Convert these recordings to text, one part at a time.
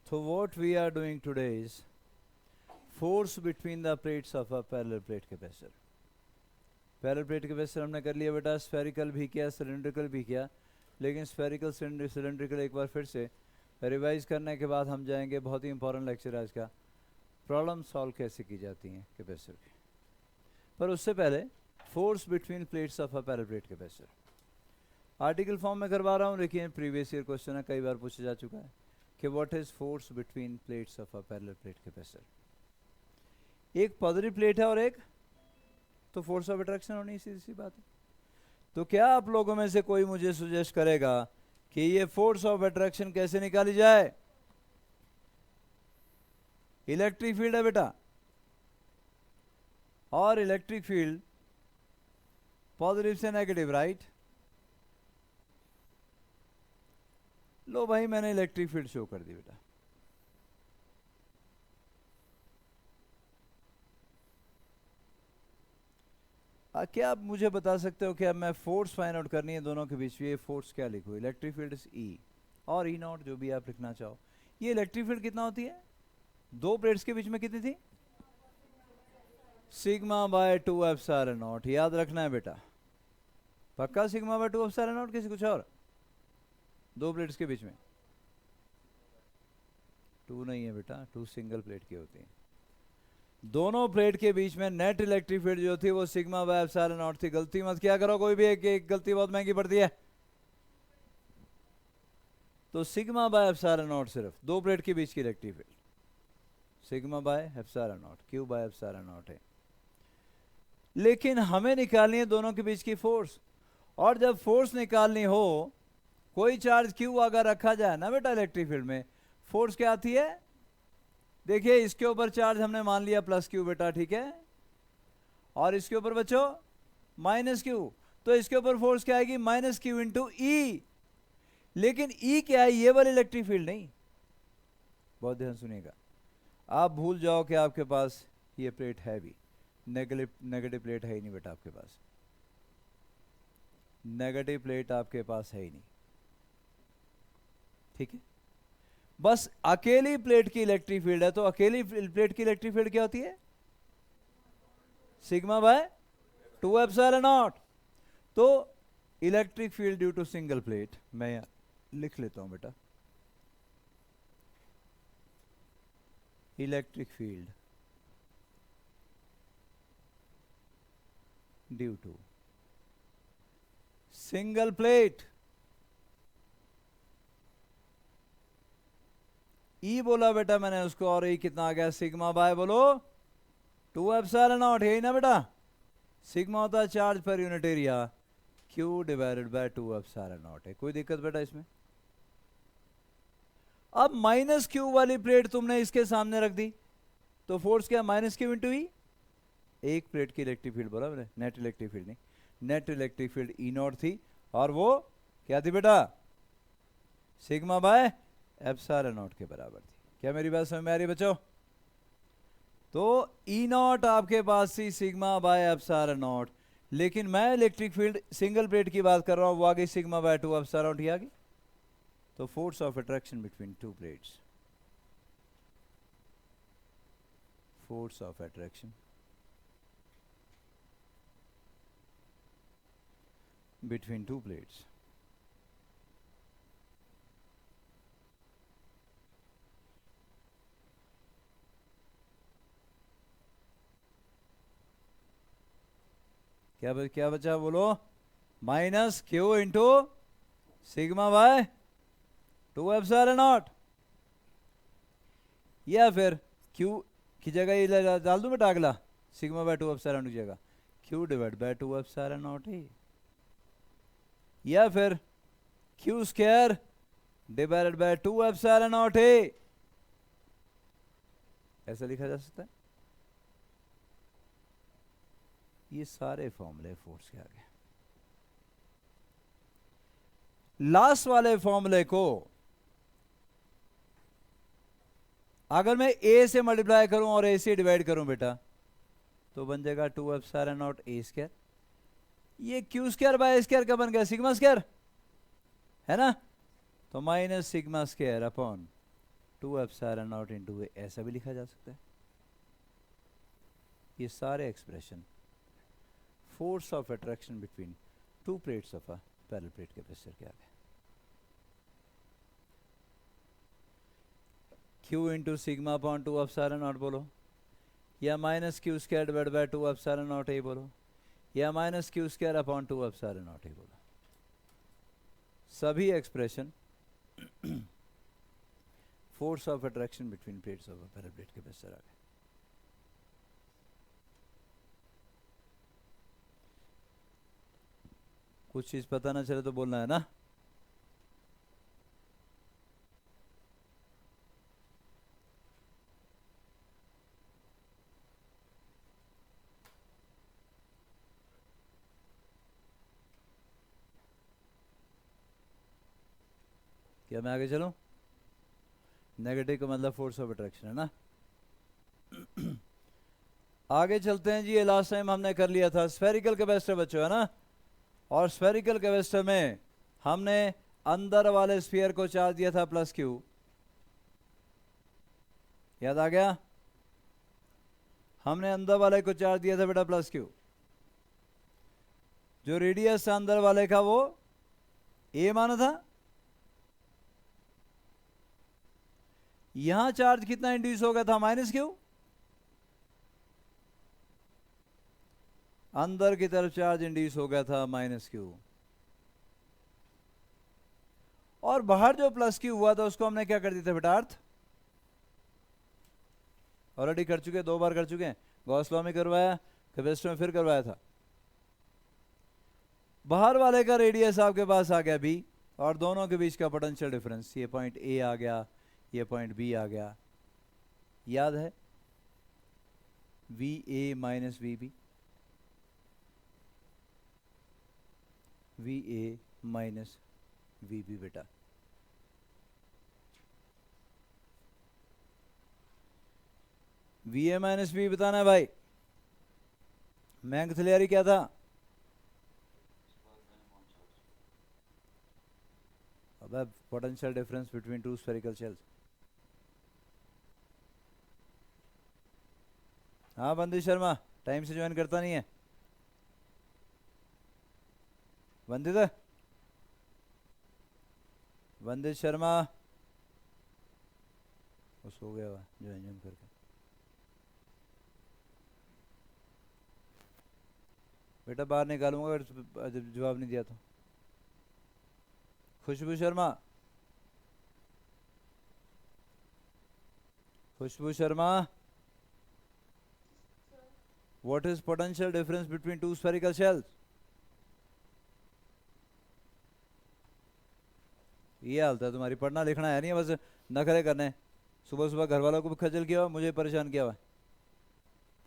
So what we are doing today is force between the plates of a parallel plate capacitor. Parallel plate capacitor हमने कर लिया बेटा, spherical भी किया, cylindrical भी किया, लेकिन स्फेरिकल सिलेंड्रिकल एक बार फिर से रिवाइज करने के बाद हम जाएंगे, बहुत ही इंपॉर्टेंट लेक्चर आज का, प्रॉब्लम सॉल्व कैसे की जाती हैं कैपेसिटर की। पर उससे पहले force between plates of a parallel plate capacitor article form में करवा रहा हूँ, लेकिन प्रीवियस ईयर क्वेश्चन है, कई बार पूछा जा चुका है कि what is force between plates of a parallel plate capacitor. एक पॉजिटिव प्लेट है और एक, तो फोर्स ऑफ अट्रैक्शन होनी, सीधी सी बात है। तो क्या आप लोगों में से कोई मुझे सुजेस्ट करेगा कि ये फोर्स ऑफ अट्रैक्शन कैसे निकाली जाए? इलेक्ट्रिक फील्ड है बेटा, और इलेक्ट्रिक फील्ड पॉजिटिव से नेगेटिव, राइट? लो भाई, मैंने इलेक्ट्रिक फील्ड शो कर दी बेटा। क्या आप मुझे बता सकते हो कि अब मैं फोर्स फाइंड आउट करनी है दोनों के बीच, ये फोर्स क्या लिखूं? इलेक्ट्रिक फील्ड इज ई और ई नॉट, जो भी आप लिखना चाहो। ये इलेक्ट्रिक फील्ड कितना होती है? दो प्लेट्स के बीच में कितनी थी? Sigma by 2 epsilon not. याद रखना है बेटा, पक्का? सिग्मा बाय 2 एप्सिलॉन नॉट, किसी कुछ और? दो प्लेट्स के बीच में 2 नहीं है बेटा, 2 सिंगल प्लेट की होती है। दोनों प्लेट के बीच में नेट इलेक्ट्रिक फील्ड जो थी वो सिग्मा बाय एप्सिलॉन नॉट थी। गलती मत किया करो कोई भी, एक गलती बहुत महंगी पड़ती है। तो सिग्मा बाय एप्सिलॉन नॉट सिर्फ दो प्लेट के बीच की electric field sigma by epsilon not, Q by epsilon not है। लेकिन हमें निकालनी है दोनों के बीच की फोर्स, और जब फोर्स निकालनी हो, कोई चार्ज क्यू अगर रखा जाए ना बेटा इलेक्ट्रिक फील्ड में, फोर्स क्या आती है? देखिए, इसके ऊपर चार्ज हमने मान लिया प्लस क्यू बेटा, ठीक है, और इसके ऊपर बच्चों माइनस क्यू, तो इसके ऊपर फोर्स क्या आएगी? माइनस क्यू इंटू ई। लेकिन ई क्या है? ये वाली इलेक्ट्रिक फील्ड नहीं। बहुत ध्यान सुनिएगा, आप भूल जाओ कि आपके पास ये प्लेट है भी, नेगेटिव प्लेट है ही नहीं बेटा आपके पास, नेगेटिव प्लेट आपके पास है ही नहीं, ठीक है? बस अकेली प्लेट की इलेक्ट्रिक फील्ड है। तो अकेली प्लेट की इलेक्ट्रिक फील्ड क्या होती है? Sigma by 2 epsilon naught. तो electric field due to single plate, मैं लिख लेता हूं बेटा, electric field due to single plate, E बोला बेटा मैंने उसको, और ई कितना आ गया? सिग्मा बाय बोलो 2 एप्सिलॉन नॉट, यही ना बेटा? सिग्मा होता है charge per unit area, Q divided by 2 epsilon not है। कोई दिक्कत बेटा इसमें? अब माइनस क्यू वाली प्लेट तुमने इसके सामने रख दी, तो फोर्स क्या? माइनस क्यू इंटू ई। एक प्लेट की इलेक्ट्रिक फील्ड बोला मैंने, नेट इलेक्ट्रिक फील्ड नहीं, net electric field E not थी, और वो क्या थी बेटा? सिग्मा बाय एप्सिलॉन नॉट के बराबर थी। क्या मेरी बात समझ में आ रही है बच्चों? तो ई नॉट आपके पास थी सिग्मा बाय एप्सिलॉन नॉट, लेकिन मैं इलेक्ट्रिक फील्ड सिंगल प्लेट की बात कर रहा हूं, वो आ गई सिग्मा बाय 2 एप्सिलॉन नॉट ही आ गई। तो force of attraction between two plates, force of attraction between two plates क्या बचा बोलो? Minus Q into sigma by 2 epsilon naught, या फिर क्यू की जगह ये डाल दूं बेटा अगला, सिग्मा बाय 2 एप्सिलॉन नॉट की जगह Q divide by 2 epsilon not है, या फिर Q square divided by 2 epsilon not है। ऐसा लिखा जा सकता है। ये सारे फॉर्मूले फोर्स के आगे। लास्ट वाले फॉर्मूले को अगर मैं ए से मल्टीप्लाई करूं और ए से डिवाइड करूं बेटा, तो बन जाएगा 2 एप्सिलॉन नॉट ए स्क्वायर। ये क्यू स्क्वायर बाय स्क्वायर का बन गया सिग्मा स्क्वायर, है ना? तो minus sigma square upon 2 epsilon naught into A, ऐसा भी लिखा जा सकता है। ये सारे expression force of attraction between two plates of a parallel plate capacitor के आ गए। Q into sigma upon 2 epsilon naught बोलो, या minus Q square divide by 2 epsilon naught A बोलो, या minus Q square upon 2 epsilon naught A बोलो। सभी expression force of attraction between plates of a parallel plate capacitor आ गए। कुछ चीज पता ना चले तो बोलना है ना। क्या मैं आगे चलूं? नेगेटिव का मतलब फोर्स ऑफ अट्रैक्शन है ना। आगे चलते हैं जी। ये लास्ट टाइम हमने कर लिया था स्फेरिकल कैपेसिटर बच्चों, है ना। और स्फेरिकल कैपेसिटर में हमने अंदर वाले स्फीयर को चार्ज दिया था प्लस क्यू, याद आ गया? हमने अंदर वाले को चार्ज दिया था बेटा प्लस क्यू। जो रेडियस अंदर वाले का वो ए माना था। यहां चार्ज कितना इंड्यूस हो गया था? Minus Q. अंदर की तरफ चार्ज इंड्यूस हो गया था माइनस क्यू, और बाहर जो प्लस क्यू हुआ था उसको हमने क्या कर दिया था बेटा? अर्थ ऑलरेडी कर चुके, 2 बार कर चुके हैं। गॉस लॉ में करवाया, कैपेसिटर में फिर करवाया था। बाहर वाले का रेडियस आपके पास आ गया बी, और दोनों के बीच का पोटेंशियल डिफरेंस, ये पॉइंट ए आ गया, ये पॉइंट बी आ गया। याद है? V A minus V B, V A minus V B बेटा। वी ए माइनस वी बताना है भाई। मैंगथलियारी क्या था? अब potential difference between two spherical shells. हाँ बंदिश शर्मा, टाइम से ज्वाइन करता नहीं है। वंदित वंदित शर्मा वो सो गया हुआ ज्वाइन करके। बेटा बाहर निकालूंगा अगर जवाब नहीं दिया तो। खुशबू शर्मा, खुशबू Sharma, what is potential difference between two spherical shells? ये हालत है तुम्हारी, पढ़ना लिखना है नहीं, बस नखरे करने। सुबह सुबह घर वालों को भी खजल किया हुआ, मुझे परेशान किया हुआ।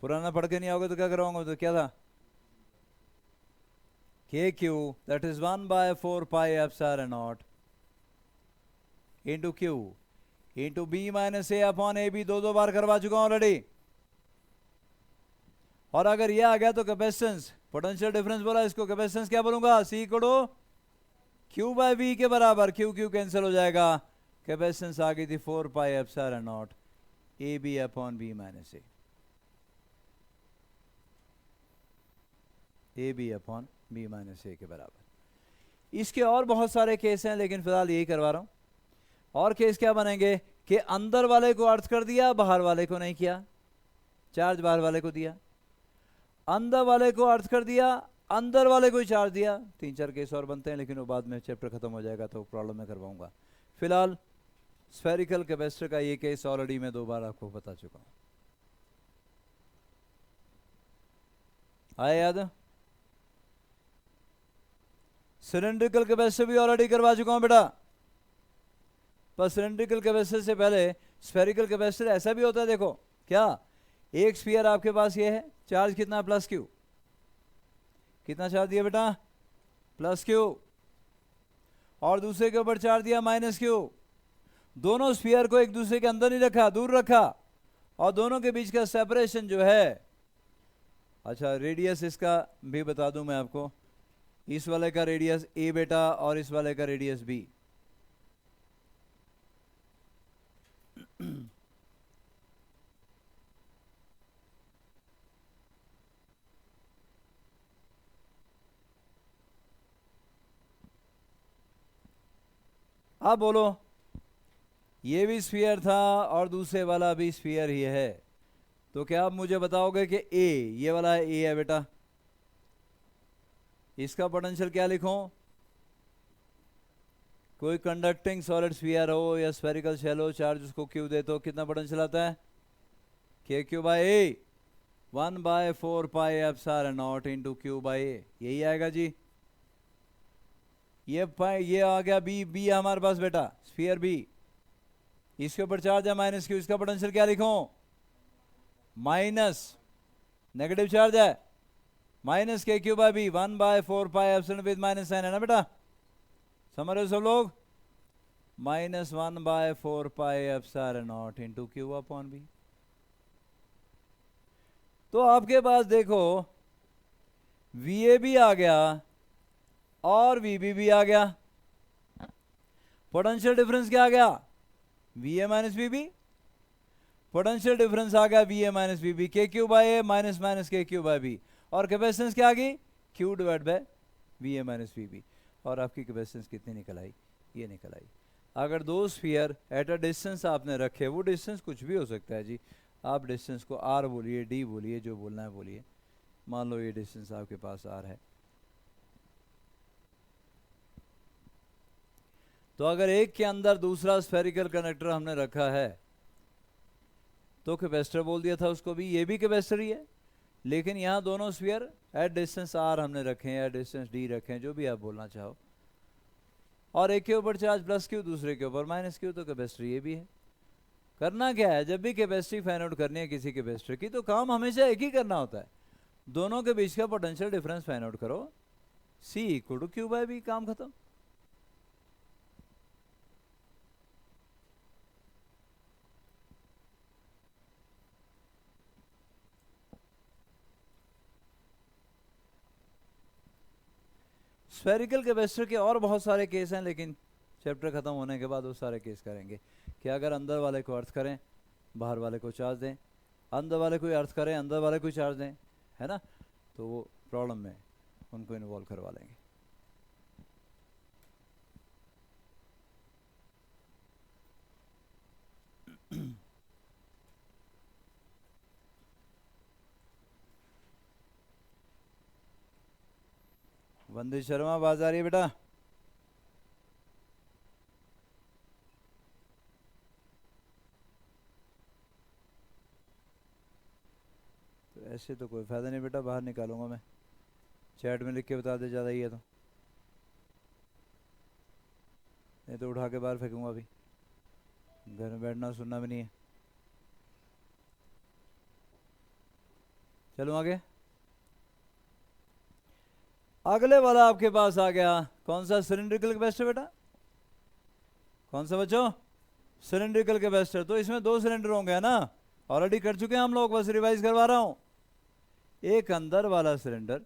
पुराना पढ़ के नहीं आओगे तो क्या कराऊंगा? तो क्या था? K Q that is 1/4 pi epsilon naught into Q into B minus A upon A B. 2 बार करवा चुका हूं ऑलरेडी। और अगर ये आ गया तो कैपेसिटेंस, पोटेंशियल डिफरेंस बोला, इसको कैपेसिटेंस क्या बोलूंगा? सी इक्वल क्यू बाय बी के बराबर। क्यू क्यू कैंसिल हो जाएगा। कैपेसिटेंस आ गई थी 4 pi epsilon naught A B upon B minus A B upon B minus A के बराबर। इसके और बहुत सारे केस हैं, लेकिन फिलहाल यही करवा रहा हूं। और केस क्या बनेंगे कि अंदर वाले को अर्थ कर दिया, बाहर वाले को नहीं किया। चार्ज बाहर वाले को दिया, अंदर वाले को अर्थ कर दिया, अंदर वाले को ही चार्ज दिया। 3-4 केस और बनते हैं, लेकिन वो बाद में चैप्टर खत्म हो जाएगा तो प्रॉब्लम में करवाऊंगा। फिलहाल स्फेरिकल कैपेसिटर का ये केस ऑलरेडी मैं 2 बार आपको बता चुका हूं। आया याद? सिलेंड्रिकल कैपेसिटर भी ऑलरेडी करवा चुका हूं बेटा। पर सिलेंड्रिकल कैपेसिटर से पहले स्फेरिकल कैपेसिटर ऐसा भी होता है। देखो क्या, एक स्फीयर आपके पास ये है, चार्ज कितना? Plus Q. कितना चार्ज दिया बेटा? Plus Q. और दूसरे के ऊपर चार्ज दिया माइनस क्यू। दोनों स्फीयर को एक दूसरे के अंदर नहीं रखा, दूर रखा, और दोनों के बीच का सेपरेशन जो है, अच्छा रेडियस इसका भी बता दूं मैं आपको। इस वाले का रेडियस ए बेटा, और इस वाले का रेडियस बी। अब बोलो, ये भी स्फीयर था और दूसरे वाला भी स्फीयर ही है, तो क्या आप मुझे बताओगे कि ए, ये वाला ए है बेटा, इसका पोटेंशियल क्या लिखूं? कोई कंडक्टिंग सॉलिड स्फीयर हो या स्फेरिकल शेल हो, चार्ज उसको क्यू दे तो कितना पोटेंशियल आता है? K Q by A, 1/4 pi epsilon naught into Q by A, यही आएगा जी। ये आ गया बी, बी है हमारे पास बेटा, स्फीयर बी, इसके ऊपर चार्ज है माइनस क्यू, इसका पोटेंशियल क्या लिखूं? माइनस, नेगेटिव चार्ज है, माइनस के Q by B, 1/4 pi epsilon with minus sign है ना बेटा, समझ रहे हो सब लोग? -1/4 pi epsilon naught into Q upon B. तो आपके पास देखो वी भी आ गया और वी भी आ गया, पोटेंशियल डिफरेंस क्या आ गया? V A minus V B, potential difference आ गया V A minus V B, K Q by A minus minus के क्यू बाई बी, और कैपेसिटेंस क्या आ गई? Q divide by V A minus V B. और आपकी कैपेसिटेंस कितनी निकल आई? ये निकल आई। अगर दो स्फीयर एट अ डिस्टेंस आपने रखे, वो डिस्टेंस कुछ भी हो सकता है जी, आप डिस्टेंस को आर बोलिए, डी बोलिए, जो बोलना है बोलिए। मान लो ये डिस्टेंस आपके पास आर है, तो अगर एक के अंदर दूसरा स्फेरिकल कंडक्टर हमने रखा है तो कैपेसिटर बोल दिया था उसको भी, ये भी कैपेसिटर ही है, लेकिन यहाँ दोनों स्फीयर एट डिस्टेंस आर हमने रखे हैं या डिस्टेंस डी रखे हैं, जो भी आप बोलना चाहो, और एक के ऊपर चार्ज प्लस क्यू, दूसरे के ऊपर माइनस क्यू, तो कैपेसिटर ये भी है। करना क्या है, जब भी कैपेसिटी फाइंड आउट करनी है किसी कैपेसिटर की, तो काम हमेशा एक ही करना होता है, दोनों के बीच का पोटेंशियल डिफरेंस फाइंड आउट करो, C equal to Q by B, काम खत्म। स्फेरिकल कैपेसिटर के और बहुत सारे केस हैं, लेकिन चैप्टर खत्म होने के बाद वो सारे केस करेंगे कि अगर अंदर वाले को अर्थ करें, बाहर वाले को चार्ज दें, अंदर वाले को अर्थ करें, अंदर वाले को चार्ज दें, है ना, तो वो प्रॉब्लम में उनको इन्वॉल्व करवा लेंगे। वंदे शर्मा आवाज आ रही है बेटा? तो ऐसे तो कोई फायदा नहीं बेटा, बाहर निकालूंगा मैं, चैट में लिख के बता दे ज़्यादा ही है तो, नहीं तो उठा के बाहर फेंकूंगा अभी, घर में बैठना सुनना भी नहीं है। चलो आगे, अगले वाला आपके पास आ गया, कौन सा? सिलिंड्रिकल कैपेसिटर बेटा, कौन सा बच्चों? Cylindrical capacitor. तो इसमें दो सिलेंडर होंगे ना, ऑलरेडी कर चुके हैं हम लोग, बस रिवाइज करवा रहा हूं, एक अंदर वाला सिलेंडर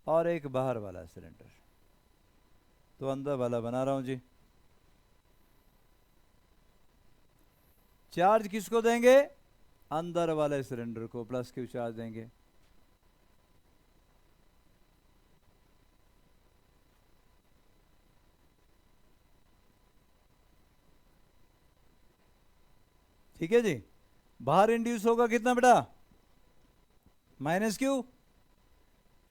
और एक बाहर वाला सिलेंडर। तो अंदर वाला बना रहा हूं जी, चार्ज किसको देंगे? अंदर वाले सिलेंडर को प्लस क्यू चार्ज देंगे, ठीक है जी। बाहर इंड्यूस होगा कितना बेटा? माइनस क्यू,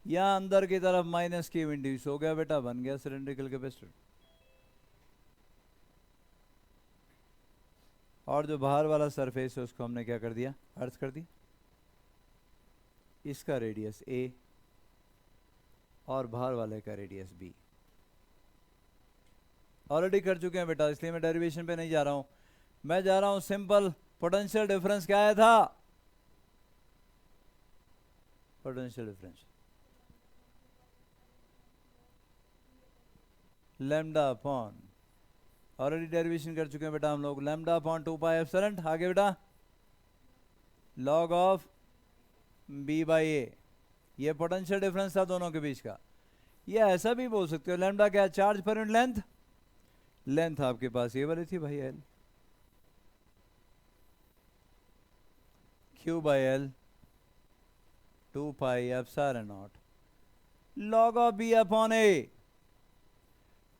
या अंदर की तरफ माइनस क्यू इंड्यूस हो गया बेटा, बन गया सिलिंड्रिकल कैपेसिटर। और जो बाहर वाला सरफेस है उसको हमने क्या कर दिया? अर्थ कर दी, इसका रेडियस ए और बाहर वाले का रेडियस बी। ऑलरेडी कर चुके हैं बेटा, इसलिए मैं डेरिवेशन पे नहीं जा रहा हूं, मैं जा रहा हूं सिंपल, पोटेंशियल डिफरेंस क्या आया था? Potential difference lambda upon, already derivation कर चुके हैं बेटा हम लोग, लैम्डा अपॉन 2 पाई एप्सिलॉन, आगे बेटा लॉग ऑफ बी बाई ए, ये पोटेंशियल डिफरेंस था दोनों के बीच का। ये ऐसा भी बोल सकते हो, लैम्डा क्या? Charge per unit length, length आपके पास ये वाली थी भाई, L, Q by L 2 pi epsilon naught log of B upon A.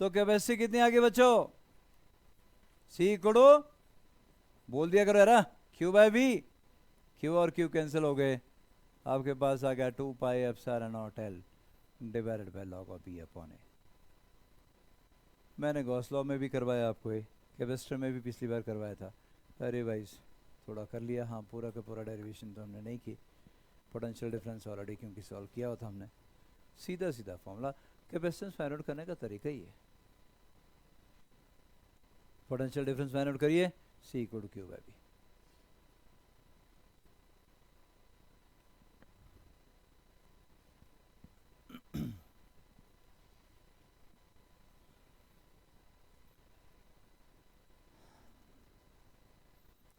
तो कैपेसिटी कितनी आगे बच्चों? सी इक्वल बोल दिया करो यार, क्यू बाय वी। क्यू और क्यू कैंसिल हो गए, आपके पास आ गया 2 pi epsilon naught L divided by log of B upon A. मैंने गॉस लॉ में भी करवाया आपको, ये कैपेसिटर में भी पिछली बार करवाया था। अरे भाई थोड़ा कर लिया, हाँ पूरा का पूरा डेरिवेशन तो हमने नहीं की, पोटेंशियल डिफरेंस ऑलरेडी क्योंकि सॉल्व किया हुआ था हमने। सीधा सीधा फॉर्मूला, कैपेसिटेंस फाइंड आउट करने का तरीका ही है। पोटेंशियल डिफरेंस फाइंड आउट करिए, C equal to Q by B.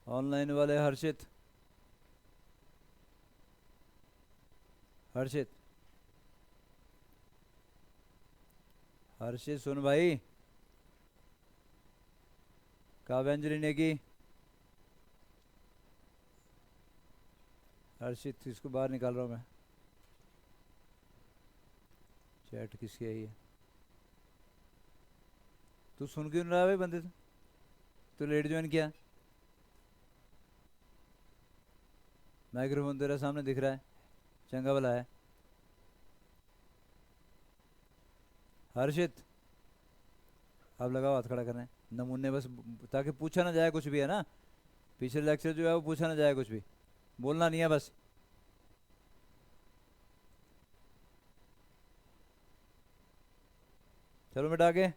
Online वाले हर्षित, हर्षित हर्षित सुन भाई, काव्यांजलि नेगी, हर्षित इसको बाहर निकाल रहा हूं मैं। चैट किसकी आई है? तू सुन क्यों नहीं रहा भाई बंदे? तू लेट ज्वाइन किया, माइक्रोफोन तेरे सामने दिख रहा है, चंगा वाला है। हर्षित अब लगाओ हाथ खड़ा करने, नमूने बस, ताकि पूछा ना जाए कुछ भी, है ना? पिछले लेक्चर जो है वो पूछा ना जाए कुछ भी, बोलना नहीं है बस। चलो बेटा आगे।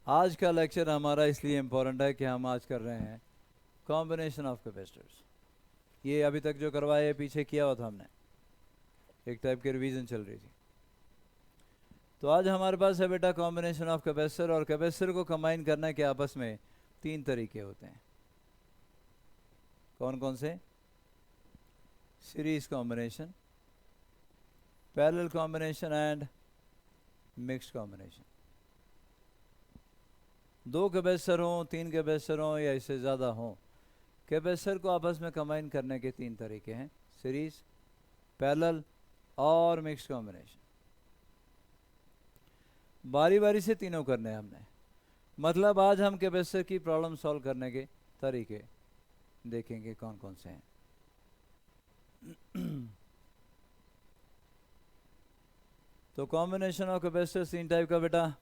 आज का लेक्चर हमारा इसलिए इम्पोर्टेंट है कि हम आज कर रहे हैं कॉम्बिनेशन ऑफ कैपेसिटर्स। ये अभी तक जो करवाया पीछे किया हुआ था हमने, एक टाइप की रिवीजन चल रही थी। तो आज हमारे पास है बेटा कॉम्बिनेशन ऑफ कैपेसिटर, और कैपेसिटर को कंबाइन करने के आपस में 3 तरीके होते हैं। कौन कौन से? Series combination, parallel combination and mixed combination. 2 capacitor हों, 3 कैपेसिटर हों या इससे ज़्यादा हों, कैपेसिटर को आपस में कंबाइन करने के 3 तरीके हैं, सीरीज, पैरेलल और मिक्स्ड कॉम्बिनेशन। बारी बारी से तीनों करने हैं हमने, मतलब आज हम कैपेसिटर की प्रॉब्लम सॉल्व करने के तरीके देखेंगे कौन कौन से हैं। तो कॉम्बिनेशन ऑफ कैपेसिटर 3 टाइप का बेटा,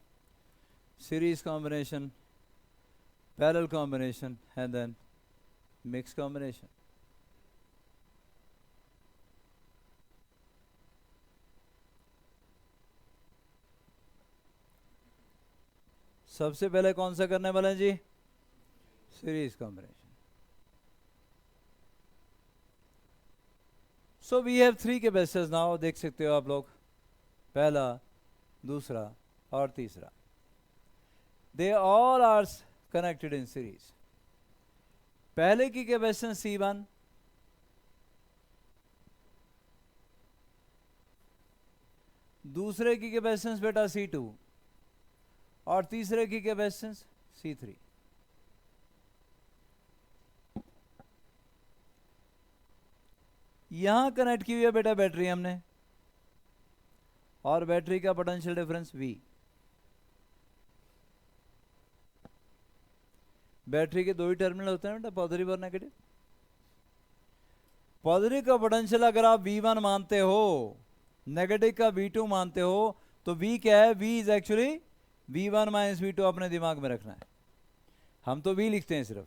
series combination, parallel combination and then mix combination. सबसे पहले कौन सा करने वाले हैं जी? Series combination. So we have 3 capacitors now, देख सकते हो आप लोग, पहला, दूसरा और तीसरा। They all are connected in series. पहले की कैपेसिटेंस C1, दूसरे की कैपेसिटेंस बेटा C2 और तीसरे की कैपेसिटेंस C3। यहां कनेक्ट की हुई है बेटा बैटरी हमने, और बैटरी का पोटेंशियल डिफरेंस V। बैटरी के 2 ही टर्मिनल होते हैं बेटा, पॉजिटिव और नेगेटिव। पॉजिटिव का पोटेंशियल अगर आप V1 मानते हो, नेगेटिव का V2 मानते हो, तो V क्या है? V is actually V1 minus V2, अपने दिमाग में रखना है। हम तो V लिखते हैं सिर्फ,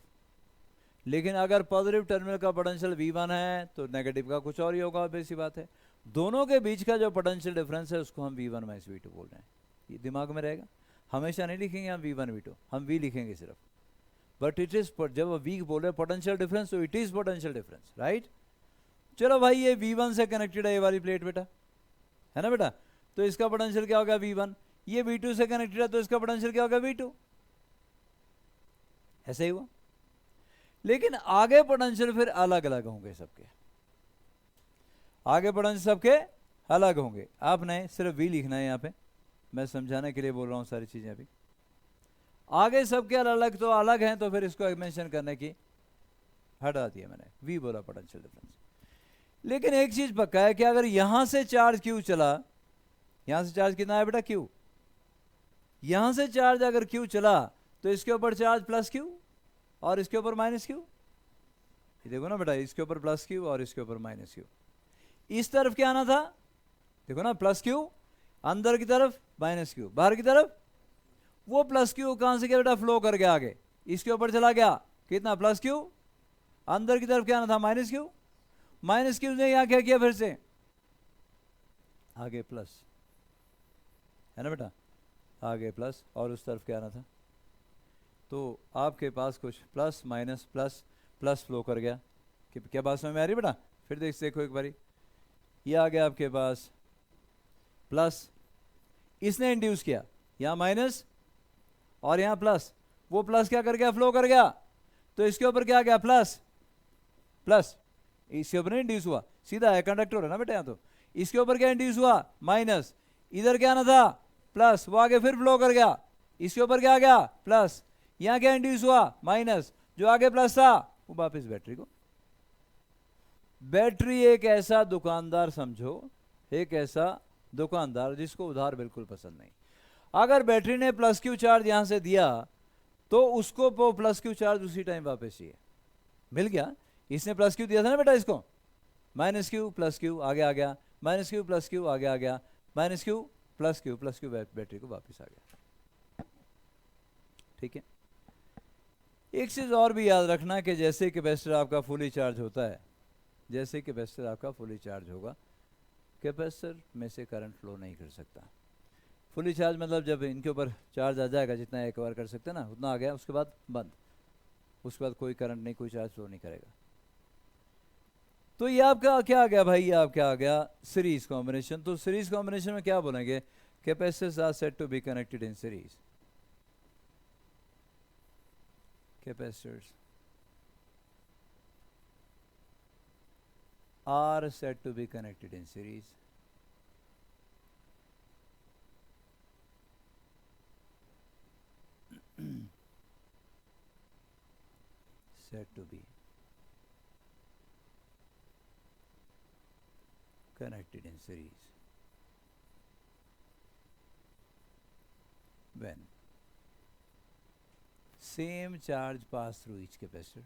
लेकिन अगर पॉजिटिव टर्मिनल का पोटेंशियल V1 है तो नेगेटिव का कुछ और ही होगा, बेसिक बात है। दोनों के बीच का जो पोटेंशियल डिफरेंस है उसको हम V1 माइनस V2 बोल रहे हैं, ये दिमाग में रहेगा। हमेशा नहीं लिखेंगे हम V1 V2, हम V लिखेंगे सिर्फ। बट इट इज, जब वी बोल रहे पोटेंशियल डिफरेंस, तो it is potential difference, right? चलो भाई, ये V1 से कनेक्टेड है ये वाली प्लेट बेटा, है ना बेटा? तो इसका पोटेंशियल क्या होगा? V1। ये V2 से कनेक्टेड है तो इसका पोटेंशियल क्या होगा? V2। ऐसे ही हुआ, लेकिन आगे पोटेंशियल फिर अलग अलग होंगे सबके, आगे पोटेंशियल सबके अलग होंगे। आपने सिर्फ V लिखना है यहाँ पे, मैं समझाने के लिए बोल रहा हूँ सारी चीजें। अभी आगे सबके अलग तो अलग हैं, तो फिर इसको मेंशन करने की हटा दिया मैंने, V बोला पोटेंशियल डिफरेंस। लेकिन एक चीज पक्का है कि अगर यहां से चार्ज Q चला, यहां से चार्ज कितना है बेटा? Q। यहां से चार्ज अगर Q चला तो इसके ऊपर चार्ज प्लस Q और इसके ऊपर माइनस Q। देखो ना बेटा, इसके ऊपर प्लस Q और इसके ऊपर माइनस Q। इस तरफ क्या आना था, देखो ना, प्लस Q, अंदर की तरफ माइनस Q, बाहर की तरफ। वो प्लस Q कहां से गया बेटा, फ्लो कर गया आगे, इसके ऊपर चला गया, कितना, प्लस Q। अंदर की तरफ क्या आना था, माइनस Q। माइनस Q ने यहां क्या किया, फिर से आगे प्लस, है ना बेटा, आगे प्लस, और उस तरफ क्या आना था। तो आपके पास कुछ plus minus plus plus flow कर गया। क्या बात समझ में आ रही बेटा? फिर देखो एक बारी, ये आ गया आपके पास प्लस, इसने इंड्यूस किया, यहां माइनस और यहां प्लस, वो प्लस क्या कर गया, फ्लो कर गया, तो इसके ऊपर क्या आ गया, प्लस प्लस, इसके ऊपर इंड्यूस हुआ, सीधा है, कंडक्टर है ना बेटा, यहां तो इसके ऊपर क्या इंड्यूस हुआ, माइनस, इधर क्या आना था, प्लस, वो आगे फिर फ्लो कर गया, इसके ऊपर क्या आ गया, प्लस, यहां क्या इंड्यूस हुआ, माइनस, जो आगे प्लस था वो वापस बैटरी को। बैटरी एक ऐसा दुकानदार समझो, एक ऐसा दुकानदार जिसको उधार बिल्कुल पसंद नहीं। अगर बैटरी ने प्लस Q चार्ज यहां से दिया तो उसको वो प्लस Q चार्ज उसी टाइम वापस चाहिए, मिल गया। इसने प्लस Q दिया था ना बेटा, इसको माइनस Q प्लस Q आगे आ गया, माइनस Q प्लस Q आगे आ गया, minus Q plus Q battery को वापस आ गया। ठीक है, एक चीज और भी याद रखना कि जैसे कैपेसिटर आपका फुली चार्ज होता है, जैसे कैपेसिटर आपका फुली चार्ज होगा, कैपेसिटर में से करंट फ्लो नहीं कर सकता। फुली चार्ज मतलब जब इनके ऊपर चार्ज आ जाएगा, जितना एक बार कर सकते हैं ना, उतना आ गया, उसके बाद बंद, उसके बाद कोई करंट नहीं, कोई चार्ज फ्लो नहीं करेगा। तो ये आपका क्या आ गया भाई, ये आपका आ गया सीरीज कॉम्बिनेशन। तो सीरीज कॉम्बिनेशन में क्या बोलेंगे, capacitors are said to be connected in series. Capacitors are said to be connected in series. Said to be connected in series when same charge pass through each capacitor,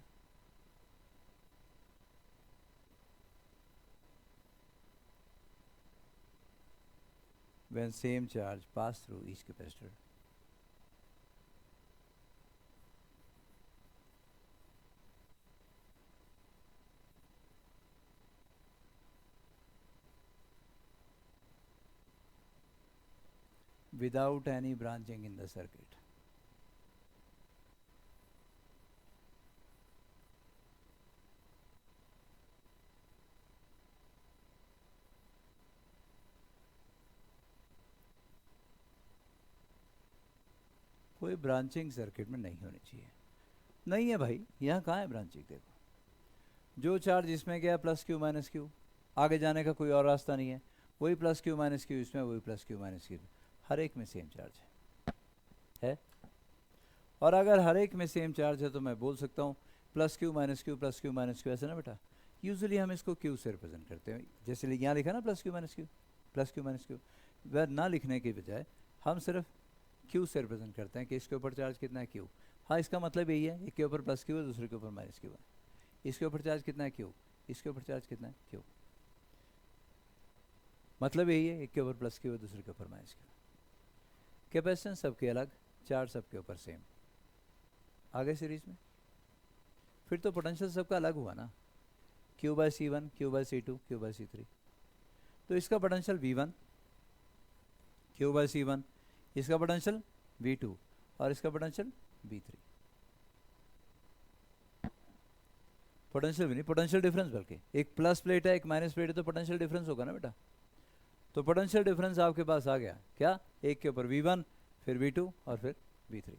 when same charge pass through each capacitor without any branching in the circuit. कोई branching circuit में नहीं होनी चाहिए। नहीं है भाई, यहाँ कहाँ है ब्रांचिंग, देखो जो चार्ज इसमें गया प्लस Q माइनस Q, आगे जाने का कोई और रास्ता नहीं है, वही प्लस Q माइनस Q इसमें, वही प्लस Q माइनस Q, हर एक में सेम चार्ज है। और अगर हर एक में सेम चार्ज है तो मैं बोल सकता हूँ plus Q minus Q plus Q minus Q, ऐसा ना बेटा। यूजुअली हम इसको Q से रिप्रेजेंट करते हैं, जैसे यहाँ लिखा ना plus Q minus Q plus Q minus Q, वह ना लिखने के बजाय हम सिर्फ Q से रिप्रेजेंट करते हैं कि इसके ऊपर चार्ज कितना है, Q। हाँ, इसका मतलब यही है, एक के ऊपर प्लस Q है, दूसरे के ऊपर माइनस Q है। इसके ऊपर चार्ज कितना है, Q, इसके ऊपर चार्ज कितना है, Q। मतलब यही है, एक के ऊपर प्लस Q है, दूसरे के ऊपर माइनस Q। कैपेसिटेंस सबके अलग, चार्ज सबके ऊपर सेम, आगे सीरीज में। फिर तो पोटेंशियल सबका अलग हुआ ना, Q by C1, Q by C2, Q by C3। तो इसका potential V1 Q by C1, इसका पोटेंशियल V2 और इसका पोटेंशियल V3। पोटेंशियल भी नहीं, पोटेंशियल डिफरेंस, बल्कि एक प्लस प्लेट है एक माइनस प्लेट है तो पोटेंशियल डिफरेंस होगा ना बेटा। तो पोटेंशियल डिफरेंस आपके पास आ गया क्या, एक के ऊपर V1 फिर V2 और फिर V3।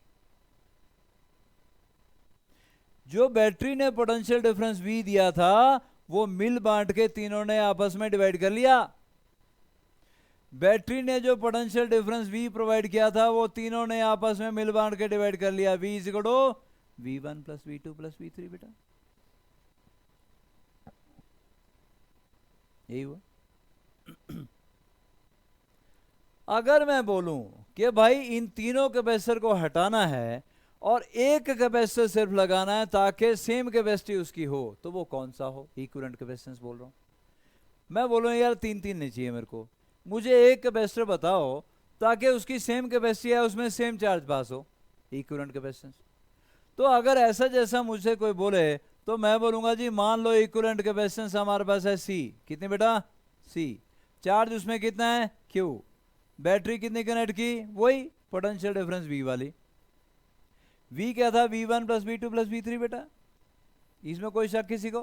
जो बैटरी ने पोटेंशियल डिफरेंस V दिया था वो मिल बांट के तीनों ने आपस में डिवाइड कर लिया। बैटरी ने जो पोटेंशियल डिफरेंस V प्रोवाइड किया था वो तीनों ने आपस में मिल बांट के डिवाइड कर लिया। V is equal to V1 plus V2 plus V3 बेटा, यही हुआ। अगर मैं बोलूं कि भाई इन तीनों कैपेसिटर को हटाना है और एक कैपेसिटर सिर्फ लगाना है ताकि सेम कैपेसिटी उसकी हो, तो वो कौन सा हो? इक्विवेलेंट कैपेसिटेंस बोल रहा हूं मैं। बोल रहा हूं यार तीन तीन नहीं चाहिए मेरे को, मुझे एक कैपेसिटर बताओ ताकि उसकी सेम कैपेसिटी है, उसमें सेम चार्ज पास हो, इक्विवेलेंट कैपेसिटेंस। तो अगर ऐसा जैसा मुझसे कोई बोले तो मैं बोलूंगा जी मान लो इक्विवेलेंट कैपेसिटेंस हमारे पास है सी, कितनी बेटा? सी। चार्ज उसमें कितना है? क्यू। बैटरी कितनी कनेक्ट की? वही पोटेंशियल डिफरेंस वी वाली। वी क्या था? V1 plus V2 plus V3 बेटा, इसमें कोई शक किसी को?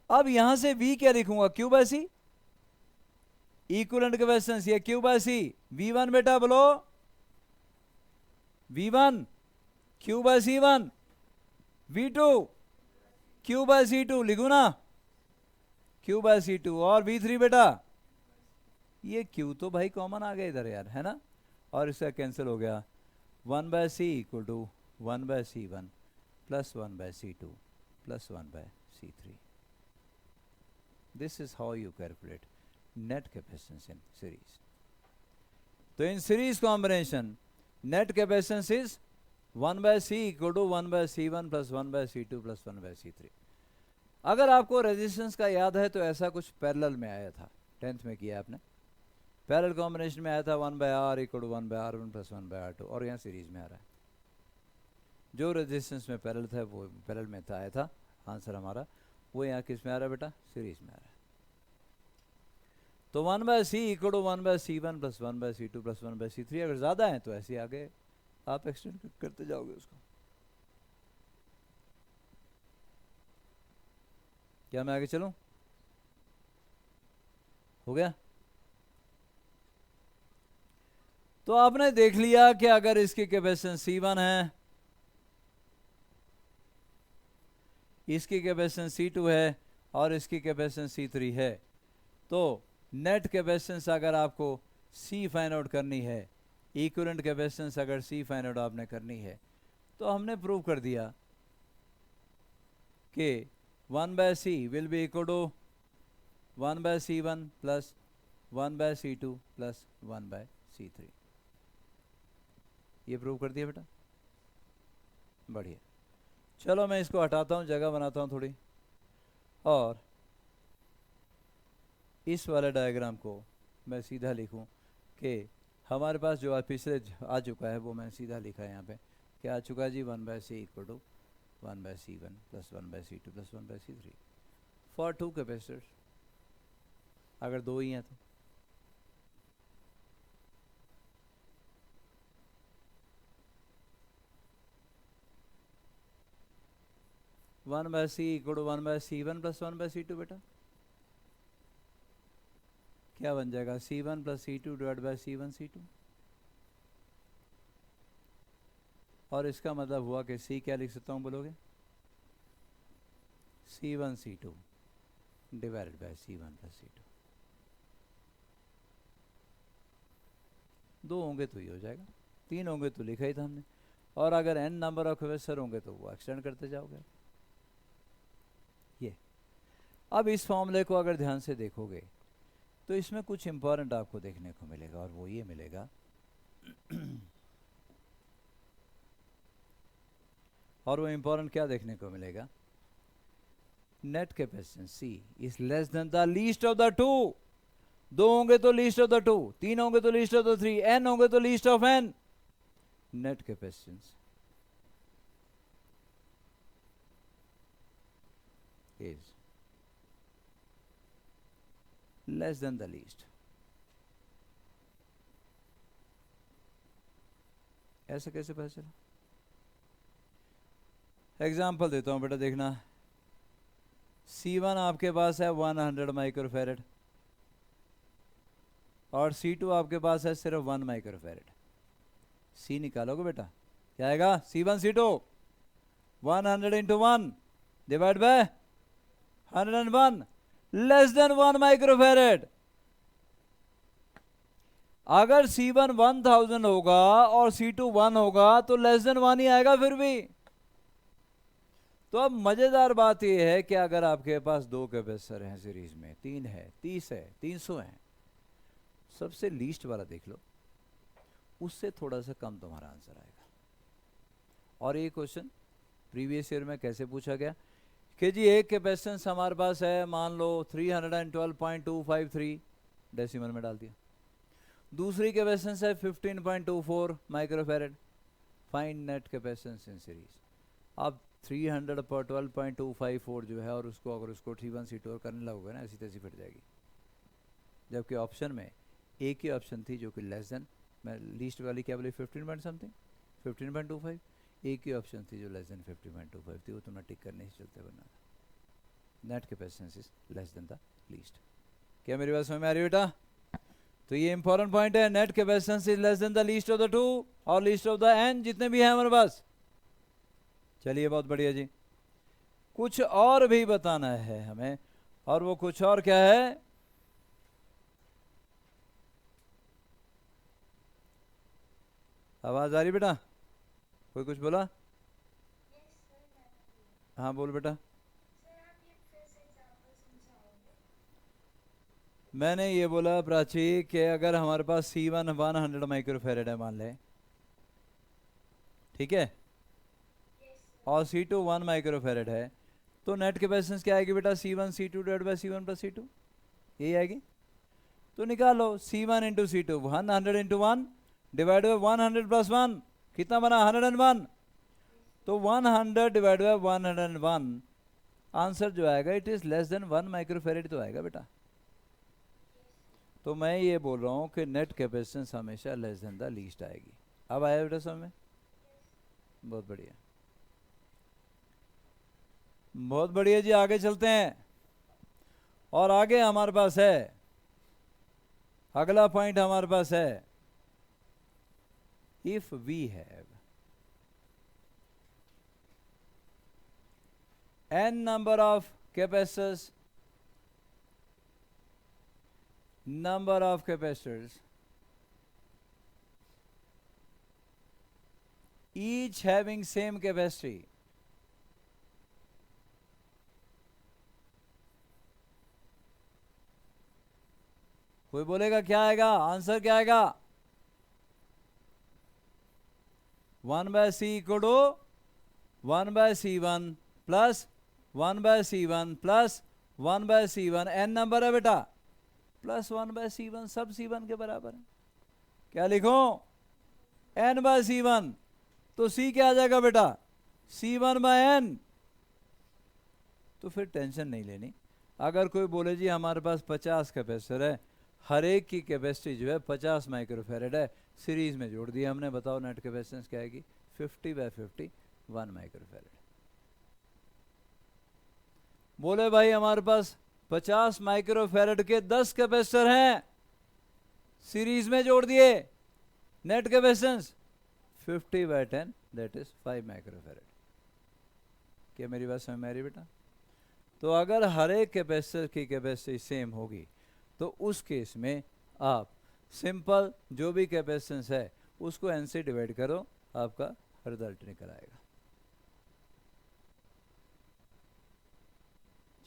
अब यहां से V क्या लिखूंगा? Q बाय सी। इक्विवेलेंट कैपेसिटेंस ये Q बाय सी। V1 बेटा बोलो, V1 Q by C1, V2 Q by C2 लिखू ना, Q बाय C2, और V3 बेटा ये Q तो भाई कॉमन आ गया इधर यार, है ना, और इसका कैंसिल हो गया। 1 by C equal to 1 by C1 plus 1 by C2 plus 1 by C3। This is how you calculate net capacitance in series. तो in series combination net capacitance is 1 by C equal to 1 by C1 plus 1 by C2 plus 1 by C3। अगर आपको resistance का याद है तो ऐसा कुछ parallel में आया था, 10th में किया आपने, पैरेलल कॉम्बिनेशन में आया था 1 by R equal to 1 by R1 plus 1 by R2, और यहाँ सीरीज में आ रहा है। जो रेजिस्टेंस में पैरेलल था वो पैरेलल में था, आया था आंसर हमारा, वो यहाँ किस में आ रहा है बेटा? सीरीज में आ रहा है। तो 1 by C equal to 1 by C1 plus 1 by C2 plus 1 by C3। अगर ज़्यादा है तो ऐसे आगे आप एक्सटेंड करते जाओगे उसको। क्या मैं आगे चलूं? हो गया? तो आपने देख लिया कि अगर इसकी कैपेसिटेंस C1 है, इसकी कैपेसिटेंस C2 है और इसकी कैपेसिटेंस C3 है, तो नेट कैपेसिटेंस अगर आपको C फाइंड आउट करनी है, इक्विवेलेंट कैपेसिटेंस अगर C फाइंड आउट आपने करनी है, तो हमने प्रूव कर दिया कि 1 by C will be equal to 1 by C1 plus 1 by C2 plus 1 by C3। ये प्रूव कर दिया बेटा, बढ़िया। चलो मैं इसको हटाता हूँ, जगह बनाता हूँ थोड़ी, और इस वाले डायग्राम को मैं सीधा लिखूं कि हमारे पास जो पिछले आ चुका है वो मैंने सीधा लिखा है यहाँ पे, क्या आ चुका है जी? 1 by C equal to 1 by C1 plus 1 by C2 plus 1 by C3 for 2 capacitors, अगर दो ही हैं तो। One by C equal to 1 by C1 plus 1 by C2 बेटा, क्या बन जाएगा? C1 plus C2 divide by C1 C2, और इसका मतलब हुआ कि C क्या लिख सकता हूँ बोलोगे? C1 C2 divided bye C1 plus C2। दो होंगे तो ही हो जाएगा, तीन होंगे तो लिखा ही था हमने, और अगर n नंबर ऑफ कैपेसिटर होंगे तो वो एक्सटेंड करते जाओगे। ये अब इस फॉर्मूले को अगर ध्यान से देखोगे तो इसमें कुछ इंपॉर्टेंट आपको देखने को मिलेगा, और वो ये मिलेगा और वो इंपॉर्टेंट क्या देखने को मिलेगा? Net capacitance C is less than the least of the two. दो होंगे तो लीस्ट ऑफ द टू, तीन होंगे तो least of the three, n होंगे तो least of n। Net capacitance is less than the least। ऐसा कैसे पता चला? एग्जाम्पल देता हूं बेटा, देखना। C1 आपके पास है 100 माइक्रोफैरेड और C2 आपके पास है सिर्फ 1 माइक्रोफैरेड। C निकालोगे बेटा, क्या आएगा? C1 C2 100 into 1 divide by 101 less than 1 microfarad. अगर C1 1000 होगा और C2 1 होगा तो लेस देन 1 ही आएगा फिर भी। तो अब मजेदार बात यह है कि अगर आपके पास दो कैपेसिटर हैं सीरीज में, तीन है, 30 है, 300 है, सबसे लीस्ट वाला देख लो, उससे थोड़ा सा कम तुम्हारा आंसर आएगा। और ये क्वेश्चन प्रीवियस ईयर में कैसे पूछा गया कि जी एक कैपेसिटेंस हमारे पास है, मान लो 312.253 डेसिमल में डाल दिया, दूसरी कैपेसिटेंस है 15.24 microfarad, find net capacitance in series. अब 312.254 जो है, और उसको अगर उसको T1 C2 करने लगोगे ना, ऐसी तैसी फिट जाएगी। जबकि ऑप्शन में एक ही ऑप्शन थी जो कि लेस देन, मैं लीस्ट वाली क्या बोली, 15 पॉइंट समथिंग, 15.25, एक ही ऑप्शन थी जो लेस देन 15.25 थी, वो तुम्हें टिक करने ही चलते बनना था। Net capacitance is less than the least. क्या मेरी बात समझ में आ रही है बेटा? तो ये इंपॉर्टेंट पॉइंट है, net capacitance is less than the least of the two और लीस्ट ऑफ द एन जितने भी हैं हमारे पास। चलिए बहुत बढ़िया जी, कुछ और भी बताना है हमें, और वो कुछ और क्या है? आवाज आ रही बेटा? कोई कुछ बोला? हाँ बोल बेटा। मैंने ये बोला प्राची कि अगर हमारे पास C1 100 माइक्रोफेरेड है मान ले, ठीक है, और C2 1 माइक्रोफेरेड है, तो नेट कैपेसिटेंस क्या आएगी बेटा? C1 C2 divide by C1 plus C2, यही आएगी। तो निकालो C1 into C2, 100 into 1 divide by 100 plus 1, कितना बना? 101। तो 100 डिवाइड बाय 101, आंसर जो आएगा it is less than 1 microfarad तो आएगा बेटा। तो मैं ये बोल रहा हूँ कि नेट कैपेसिटेंस हमेशा लेस देन द लीस्ट आएगी। अब आया बेटा समझ में? बहुत बढ़िया, बहुत बढ़िया जी, आगे चलते हैं। और आगे हमारे पास है, अगला पॉइंट हमारे पास है, if we have n number of capacitors, each having same capacity, कोई बोलेगा क्या आएगा? आंसर क्या आएगा? 1/c equal to 1/c1 plus 1/c1 plus 1/c1, n number है बेटा, प्लस 1/c1, सब c1 के बराबर है। क्या लिखो? n/c1, तो c क्या आ जाएगा बेटा? c1/n। तो फिर टेंशन नहीं लेनी। अगर कोई बोले जी हमारे पास 50 कैपेसिटर है, हर एक की कैपेसिटी जो है 50 माइक्रोफेरेड है, सीरीज में जोड़ दिया हमने, बताओ नेट कैपेसिटेंस क्या आएगी? 50/50 1 माइक्रोफेरेड। बोले भाई हमारे पास 50 माइक्रोफेरेड के 10 कैपेसिटर हैं, सीरीज में जोड़ दिए, net capacitance 50/10 that is 5 microfarad. क्या मेरी बात समझ में आ रही बेटा? तो अगर हर एक कैपेसिटर की कैपेसिटी सेम होगी तो उस केस में आप सिंपल जो भी कैपेसिटेंस है उसको n से डिवाइड करो, आपका रिजल्ट निकल आएगा।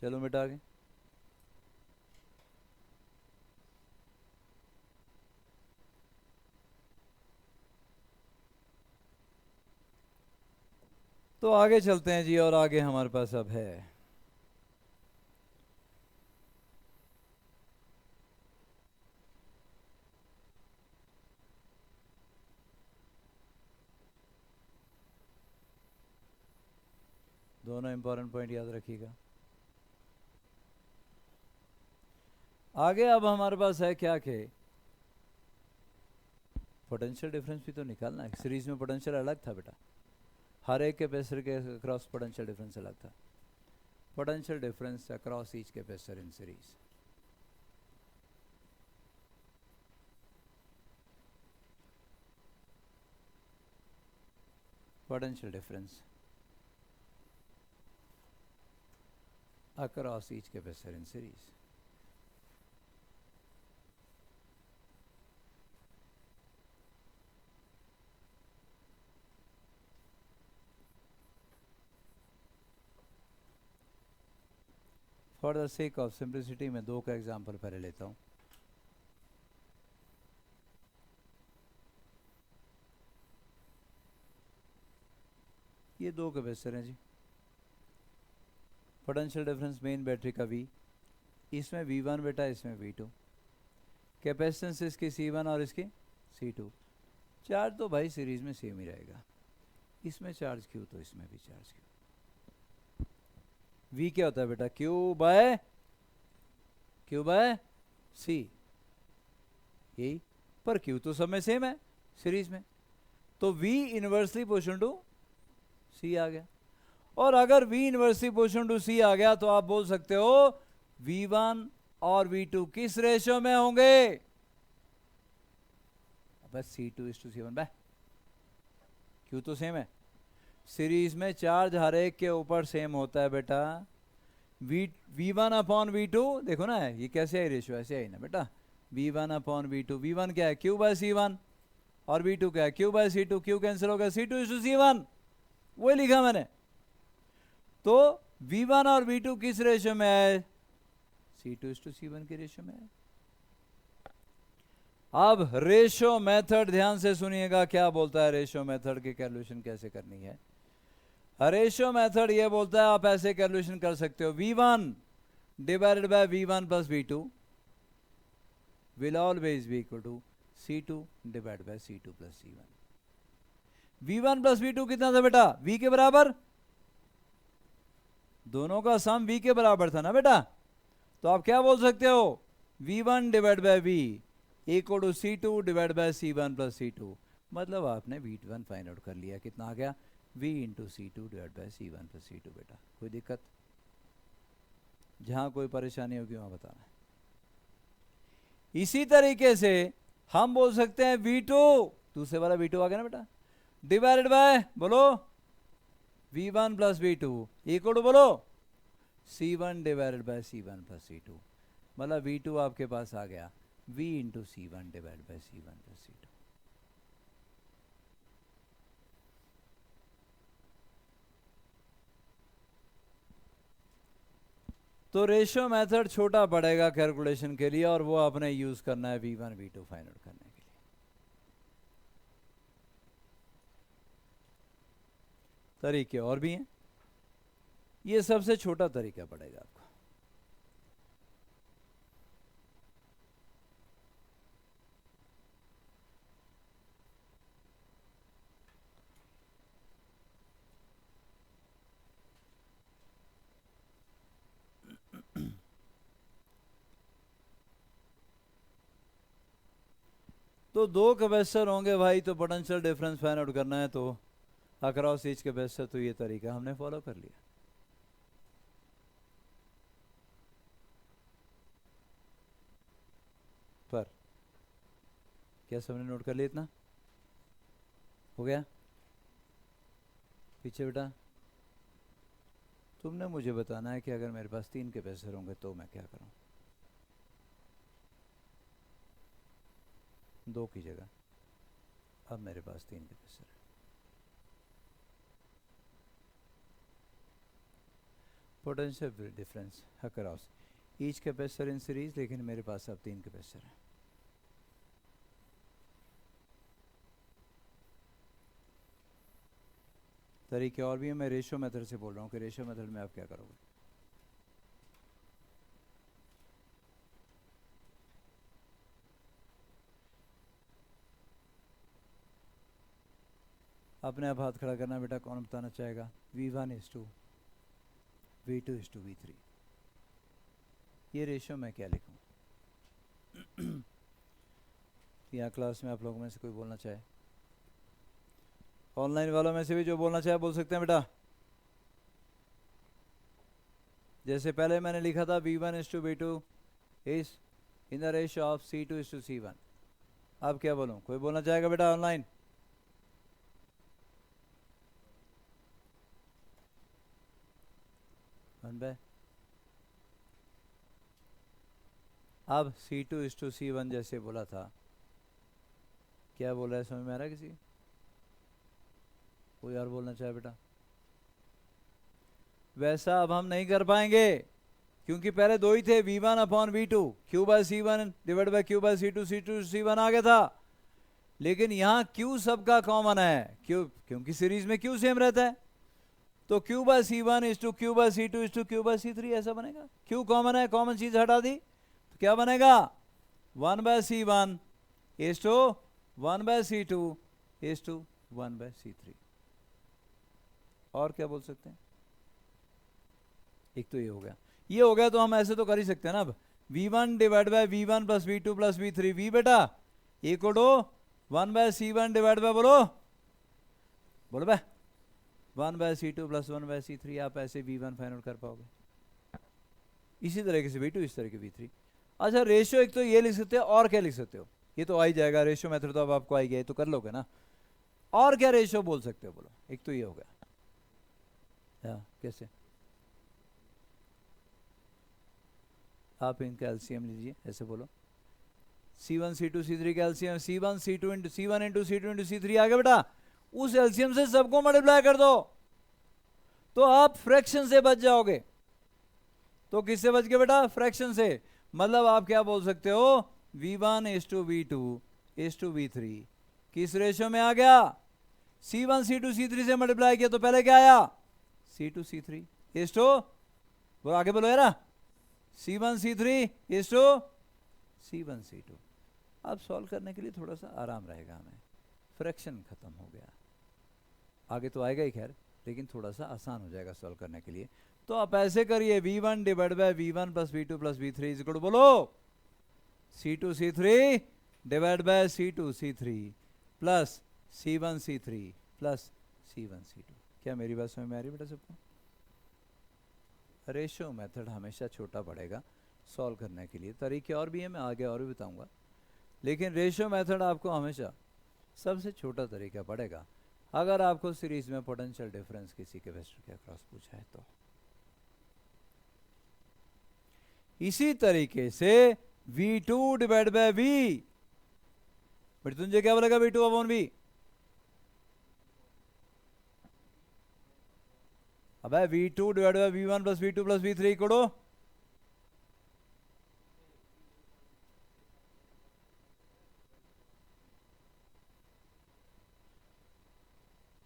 चलो बेटा आगे। तो आगे चलते हैं जी, और आगे हमारे पास अब है दोनों इंपॉर्टेंट पॉइंट याद रखिएगा। आगे अब हमारे पास है क्या कि पोटेंशियल डिफरेंस भी तो निकालना है। सीरीज में पोटेंशियल अलग था बेटा, हर एक कैपेसिटर के अक्रॉस पोटेंशियल डिफरेंस अलग था। Potential difference across each capacitor in series, potential difference across each capacitor in series. For the sake of simplicity मैं दो का एग्जाम्पल पहले लेता हूँ। ये दो कैपेसिटर हैं जी, पोटेंशियल डिफरेंस मेन बैटरी का V, इसमें V1 बेटा, इसमें V2, कैपेसिटेंस इसकी C1 और इसकी C2। चार्ज तो भाई सीरीज में सेम ही रहेगा, इसमें चार्ज Q तो इसमें भी चार्ज Q। V क्या होता है बेटा, Q बाय C, यही, पर Q तो सब में सेम है सीरीज में, तो V inversely portion to C आ गया। और अगर V inversely portion to C आ गया तो आप बोल सकते हो V1 और V2 किस रेशियो में होंगे, बस C2:C1 Q तो सेम है, सीरीज में चार्ज हर एक के ऊपर सेम होता है बेटा। V1/V2 देखो ना, ये कैसे है रेशियो, ऐसे है ना बेटा, V1/V2, V1 क्या है Q/C1 और V2 क्या है Q/C2, Q कैंसिल होगा C2:C1, वही लिखा मैंने। तो V1 और V2 किस रेशियो में है, C2:C1 के रेशियो में है। अब रेशियो मेथड ध्यान से सुनिएगा, क्या बोलता है रेशियो मेथड की कैलकुलेशन कैसे करनी है। रेशियो मेथड ये बोलता है आप ऐसे कैलकुलेशन कर सकते हो, V1 divided by V1 plus V2 will always be equal to C2 divided by C2 plus C1। V1 plus V2 कितना था बेटा, V के बराबर, दोनों का सम V के बराबर था ना बेटा, तो आप क्या बोल सकते हो, V1 divide by V equal to C2 divide by C1 plus C2, मतलब आपने V1 फाइंड आउट कर लिया, कितना आ गया V into C2 divide by C1 plus C2। बेटा कोई दिक्कत, जहां कोई परेशानी होगी वहां बताना। इसी तरीके से हम बोल सकते हैं V2, दूसरे वाला V2 आ गया ना बेटा, डिवाइडेड बाय बोलो V1 plus V2 equal to बोलो C1 divided by C1 plus C2, मतलब V2 आपके पास आ गया V into C1 divide by C1 plus C2। तो रेशियो मेथड छोटा पड़ेगा कैलकुलेशन के लिए, और वो आपने यूज करना है V1 V2 फाइंड आउट करने के लिए। तरीके और भी हैं, ये सबसे छोटा तरीका पड़ेगा आपको। तो दो कैपेसिटर होंगे भाई, तो पोटेंशियल डिफरेंस फाइंड आउट करना है, तो अक्रॉस ईच कैपेसिटर, तो ये तरीका हमने फॉलो कर लिया। पर क्या सबने नोट कर लिया, इतना हो गया। पीछे बेटा तुमने मुझे बताना है कि अगर मेरे पास 3 कैपेसिटर होंगे तो मैं क्या करूं, 2 की जगह अब मेरे पास 3 कैपेसिटर है। Potential difference across each capacitor in series, लेकिन मेरे पास अब 3 कैपेसिटर है। तरीके और भी है, मैं रेशियो मेथड से बोल रहा हूँ कि रेशियो मेथड में आप क्या करोगे। अपने आप हाथ खड़ा करना बेटा, कौन बताना चाहेगा। V1:V2 V3, ये रेशियो मैं क्या लिखूं। यहाँ क्लास में आप लोगों में से कोई बोलना चाहे, ऑनलाइन वालों में से भी जो बोलना चाहे बोल सकते हैं बेटा। जैसे पहले मैंने लिखा था V1:V2 is in the ratio of C2:C1, अब क्या बोलूं, कोई बोलना चाहेगा बेटा ऑनलाइन। अब C2:C1 जैसे बोला था, क्या बोल रहा है समझ में आ रहा है किसी, कोई और बोलना चाहे बेटा। वैसा अब हम नहीं कर पाएंगे, क्योंकि पहले 2 ही थे, V1/V2 Q/C1 divide by Q/C2, C2:C1 आ गया था, लेकिन यहाँ Q सबका कॉमन है, क्योंकि सीरीज में Q सेम रहता है, तो Q by C1 is to Q by C2 is to Q by C3 ऐसा बनेगा। Q कॉमन है, कॉमन चीज हटा दी तो क्या बनेगा 1 by C1 is to 1 by C2 is to 1 by C3। और क्या बोल सकते हैं? एक तो ये हो गया, ये हो गया तो हम ऐसे तो कर ही सकते हैं ना। अब V1 divide by V1 plus V2 plus V3, V बेटा equal to 1 by C1 divide by बोलो बोलो बे 1 by C2 plus 1 by C3। आप ऐसे V1 फाइंड आउट कर पाओगे। इसी तरीके से V2, इस तरह के V3। अच्छा रेशियो एक तो ये लिख सकते हो, और क्या लिख सकते हो? ये तो आ ही जाएगा, रेशियो मेथड तो अब आपको आई गया, तो कर लोगे ना। और क्या रेशियो बोल सकते हो बोलो? एक तो ये हो गया, कैसे? आप इनका एलसीएम लीजिए, ऐसे बोलो C1 C2 C3 का LCM C1 C2 into C1 into C2 into C3 आ गया बेटा। उस एलसीएम से सबको मल्टीप्लाई कर दो तो आप फ्रैक्शन से बच जाओगे। तो किससे बच गए बेटा? फ्रैक्शन से। मतलब आप क्या बोल सकते हो V1 is to V2 is to V3 किस रेशियो में आ गया? C1 C2 C3 से मल्टीप्लाई किया तो पहले क्या आया? C2 C3 इज टू, वो आगे बोलो यार, C1 C3 is to C1 C2। अब सॉल्व करने के लिए थोड़ा सा आराम रहेगा हमें, फ्रैक्शन खत्म हो गया, आगे तो आएगा ही खैर, लेकिन थोड़ा सा आसान हो जाएगा सॉल्व करने के लिए। तो आप ऐसे करिए V1 divide by V1 plus V2 plus V3 is equal to बोलो C2 C3 divide by C2 C3 plus C1 C3 plus C1 C2। क्या मेरी बात समझ में आ रही है बेटा सबको? रेशियो मेथड हमेशा छोटा पड़ेगा सॉल्व करने के लिए। तरीके और भी हैं, मैं आगे और भी बताऊंगा, लेकिन रेशियो मेथड आपको हमेशा सबसे छोटा तरीका पड़ेगा अगर आपको सीरीज में पोटेंशियल डिफरेंस किसी कैपेसिटर के अक्रॉस पूछा है तो। इसी तरीके से V2 divide by V, but तुझे क्या बोलेगा V2 अपॉन V? अब है V2 divide by V1 plus V2 plus V3 करो,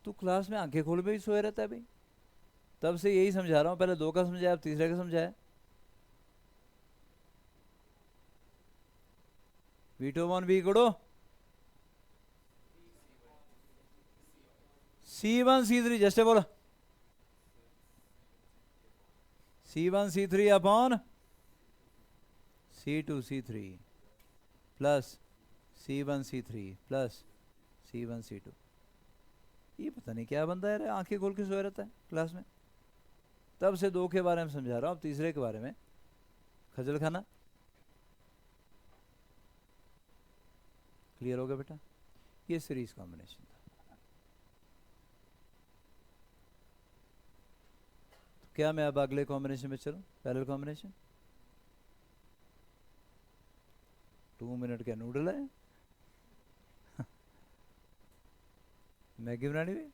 तू क्लास में आंखें खोल पे ही सोए रहता है भाई, तब से यही समझा रहा हूं। पहले 2 का समझाया, अब तीसरे का समझाया। V2 अपॉन V करो, C1 C3 जैसे बोला C1 C3 upon C2 C3 plus C1 C3 plus C1 C2। ये पता नहीं क्या बंदा है, आंखें खोल के सोया रहता है क्लास में। तब से 2 के बारे में समझा रहा हूं, अब तीसरे के बारे में खजल खाना। क्लियर हो गया बेटा? ये सीरीज कॉम्बिनेशन था। तो क्या मैं अब अगले कॉम्बिनेशन में चलूं? Parallel combination. 2 मिनट क्या नूडल है? मैगी बनानी भी?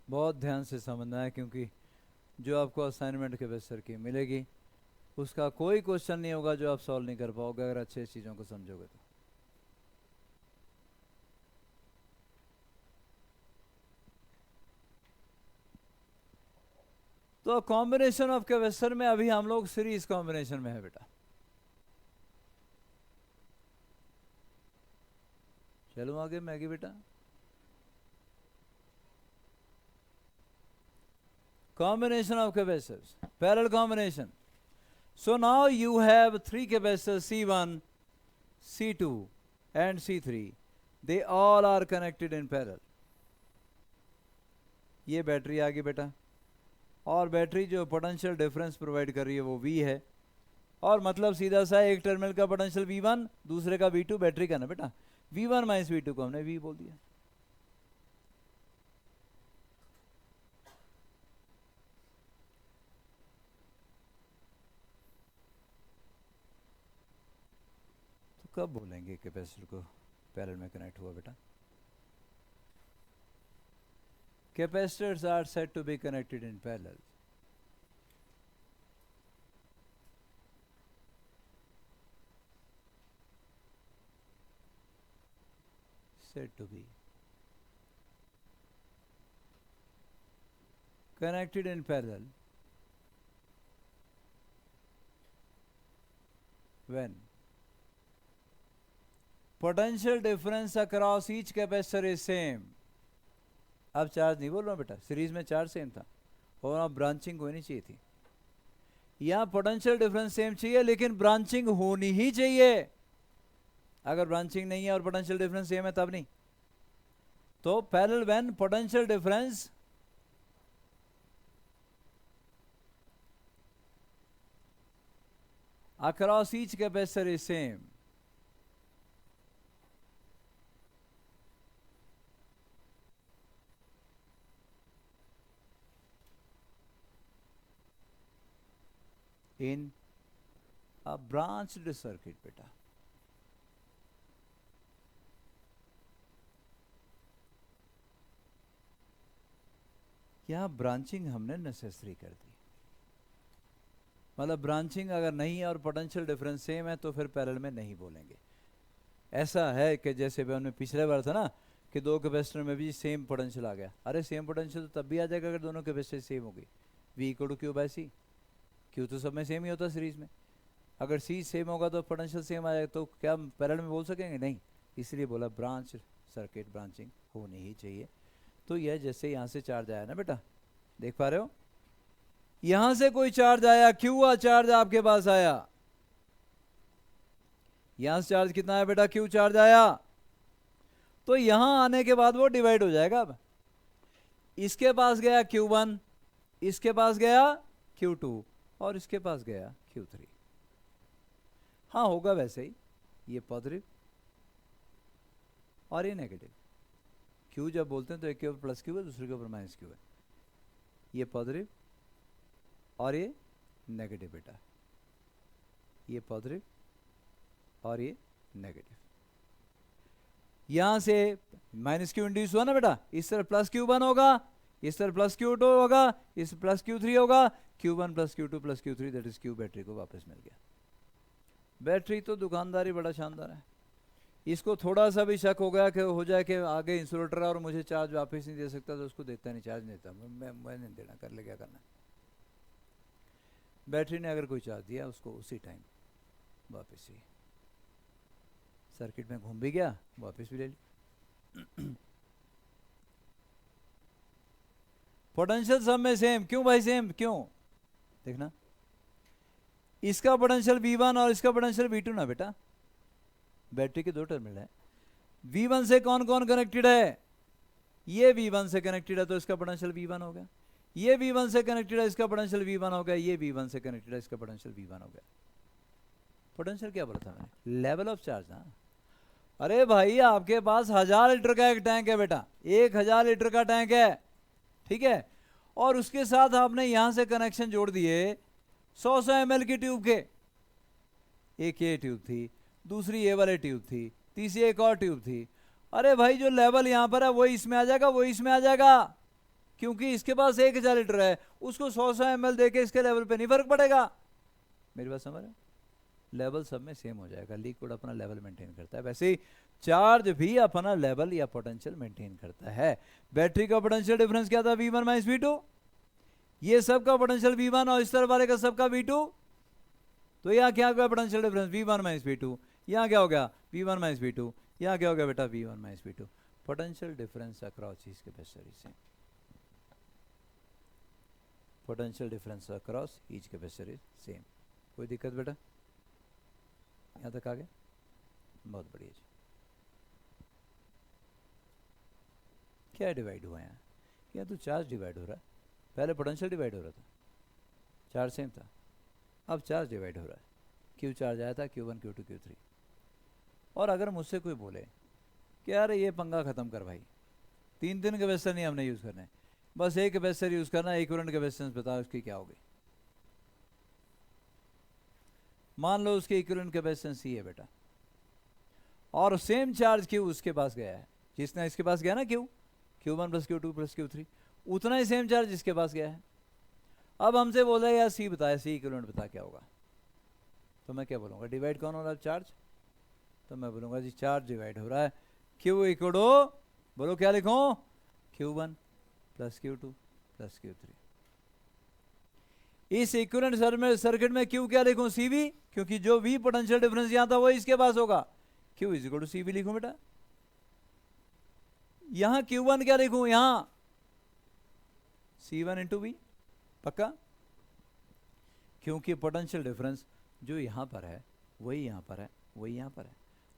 बहुत ध्यान से समझना है, क्योंकि जो आपको असाइनमेंट के बेस की मिलेगी उसका कोई क्वेश्चन नहीं होगा जो आप सॉल्व नहीं कर पाओगे अगर अच्छे चीज़ों को समझोगे तो। तो कॉम्बिनेशन ऑफ कैपेसिटर में अभी हम लोग सीरीज कॉम्बिनेशन में है बेटा। चलो आगे मैगी बेटा। Combination of capacitors, parallel combination. So now you have 3 capacitors C1, C2 and C3. They all are connected in parallel. ये बैटरी आ गई बेटा, और बैटरी जो पोटेंशियल डिफरेंस प्रोवाइड कर रही है वो V है, और मतलब सीधा सा एक टर्मिनल का पोटेंशियल V1, दूसरे का V2, बैटरी का ना बेटा। V1 माइनस V2 को हमने V बोल दिया। कब बोलेंगे कैपेसिटर को पैरेलल में कनेक्ट हुआ बेटा? Capacitors are said to be connected in parallel said to be connected in parallel when potential difference across each capacitor is same. अब चार्ज नहीं बोल रहा बेटा, सीरीज में चार्ज सेम था और वहाँ ब्रांचिंग होनी चाहिए थी. यहाँ पोटेंशियल डिफरेंस सेम चाहिए लेकिन ब्रांचिंग होनी ही चाहिए. अगर ब्रांचिंग नहीं है और पोटेंशियल डिफरेंस सेम है तब नहीं. तो parallel when potential difference across each capacitor is same. In a branched circuit बेटा. यहाँ ब्रांचिंग हमने नेसेसरी कर दी. मतलब ब्रांचिंग अगर नहीं है और पोटेंशियल डिफरेंस सेम है तो फिर पैरेलल में नहीं बोलेंगे. ऐसा है कि जैसे हमने पिछले बार था ना कि दो कैपेसिटर में भी सेम पोटेंशियल आ गया. अरे सेम पोटेंशियल तो तब भी आ जाएगा अगर दोनों कैपेसिटर सेम हो गई. V equal to Q by C. Q तो सब में सेम ही होता है सीरीज में. अगर सी सेम होगा तो पोटेंशियल सेम आ जाएगा. तो क्या पैरेलल में बोल सकेंगे? नहीं. इसलिए बोला ब्रांच सर्किट ब्रांचिंग होनी ही चाहिए. तो यह जैसे यहाँ से चार्ज आया ना बेटा, देख पा रहे हो, यहां से कोई चार्ज आया, क्यू चार्ज आपके पास आया. यहां से चार्ज कितना है बेटा? क्यू चार्ज आया. तो यहां आने के बाद वो डिवाइड हो जाएगा. अब इसके पास गया Q1, इसके पास गया Q2 और इसके पास गया Q3. हाँ होगा वैसे ही. ये पॉजिटिव और ये नेगेटिव. Q जब बोलते हैं तो एक के ऊपर प्लस क्यू है, दूसरे के ऊपर माइनस क्यू है. ये पॉजिटिव और ये नेगेटिव बेटा. ये पॉजिटिव और ये नेगेटिव. यहां से माइनस क्यू इंड्यूस हुआ ना बेटा, इस तरफ प्लस Q1 होगा, इस तरफ प्लस Q2 होगा, इस प्लस Q3 होगा. Q1 plus Q2 plus Q3 that is Q. Battery को वापस मिल गया. बैटरी तो दुकानदारी बड़ा शानदार है. इसको थोड़ा सा भी शक हो गया कि हो जाए कि आगे इंसुलेटर और मुझे चार्ज वापस नहीं दे सकता तो उसको देता नहीं, चार्ज नहीं देता. मैं नहीं देना, कर ले क्या करना. बैटरी ने अगर कोई चार्ज दिया उसको उसी टाइम वापस ही सर्किट में घूम भी गया, वापस भी ले ली. पोटेंशियल सब में सेम. क्यों भाई सेम? क्यों? देखना, इसका पोटेंशियल V1 और इसका पोटेंशियल V2 ना बेटा. बैटरी के दो टर्मिनल है. V1 से कौन कौन कनेक्टेड है? ये V1 से कनेक्टेड है तो इसका पोटेंशियल V1 हो गया. ये V1 से कनेक्टेड है, इसका पोटेंशियल V1 हो गया. ये V1 से कनेक्टेड है, इसका पोटेंशियल V1 हो गया. पोटेंशियल क्या बोला था मैंने? लेवल ऑफ चार्ज ना. अरे भाई आपके पास 1000 लीटर का एक टैंक है बेटा, 1000 लीटर का टैंक है, ठीक है. और उसके साथ आपने यहां से कनेक्शन जोड़ दिए 100 ml की ट्यूब के. एक ये ट्यूब थी, दूसरी ये वाली ट्यूब थी, तीसरी एक और ट्यूब थी. अरे भाई जो लेवल यहां पर है वो इसमें आ जाएगा, वो इसमें आ जाएगा. क्योंकि इसके पास 1000 लीटर है, उसको 100 ml देके इसके लेवल पे नहीं फर्क पड़ेगा. मेरी बात समझ रहे? लेवल सब में सेम हो जाएगा. लिक्विड अपना लेवल मेंटेन करता है, वैसे ही चार्ज भी अपना लेवल या पोटेंशियल मेंटेन करता है. बैटरी का पोटेंशियल डिफरेंस क्या था? V1 minus V2. ये सब का पोटेंशियल V1 और इस तरफ वाले का सबका V2. तो यहाँ क्या हो गया potential difference? V1 minus V2. यहाँ क्या हो गया? V1 minus V2. यहाँ क्या हो गया बेटा? V1 minus V2. Potential difference across each capacitor is same. Potential difference across each capacitor is same. कोई दिक्कत बेटा? यहाँ तक आ गया? बहुत बढ़िया जी. क्या डिवाइड हुआ यहाँ? यहाँ तो चार्ज डिवाइड हो रहा है. पहले पोटेंशियल डिवाइड हो रहा था, चार्ज सेम था. अब चार्ज डिवाइड हो रहा है. क्यू चार्ज आया था, Q1 Q2 Q3. और अगर मुझसे कोई बोले कि यार ये पंगा खत्म कर भाई, 3 कैपेसिटर नहीं हमने यूज़ करने, बस एक कैपेसिटर यूज़ करना, इक्विवेलेंट कैपेसिटेंस बताओ उसकी क्या होगी. मान लो उसकी इक्विवेलेंट कैपेसिटेंस C है बेटा, और सेम चार्ज Q उसके पास गया है, जिसने इसके पास गया ना Q1 plus Q2 plus Q3, उतना ही सेम चार्ज इसके पास गया है. अब हमसे बोला यार C बताया, C इक्विवेलेंट बता क्या होगा. तो मैं क्या बोलूँगा? डिवाइड कौन हो रहा है? चार्ज. तो मैं बोलूँगा जी चार्ज डिवाइड हो रहा है Q इक्वल टू, बोलो क्या लिखूं, Q1 plus Q2 plus Q3। इस इक्विवेलेंट सर्किट में Q क्या लिखूं, CV, क्योंकि जो V पोटेंशियल डिफरेंस यहां था वो इसके पास होगा, Q is equal to CV लिखूं बेटा। यहां Q1 क्या लिखूं, यहां C1 इंटू V, पक्का, क्योंकि पोटेंशियल डिफरेंस जो यहां पर है वही यहां पर है, वही यहां पर है,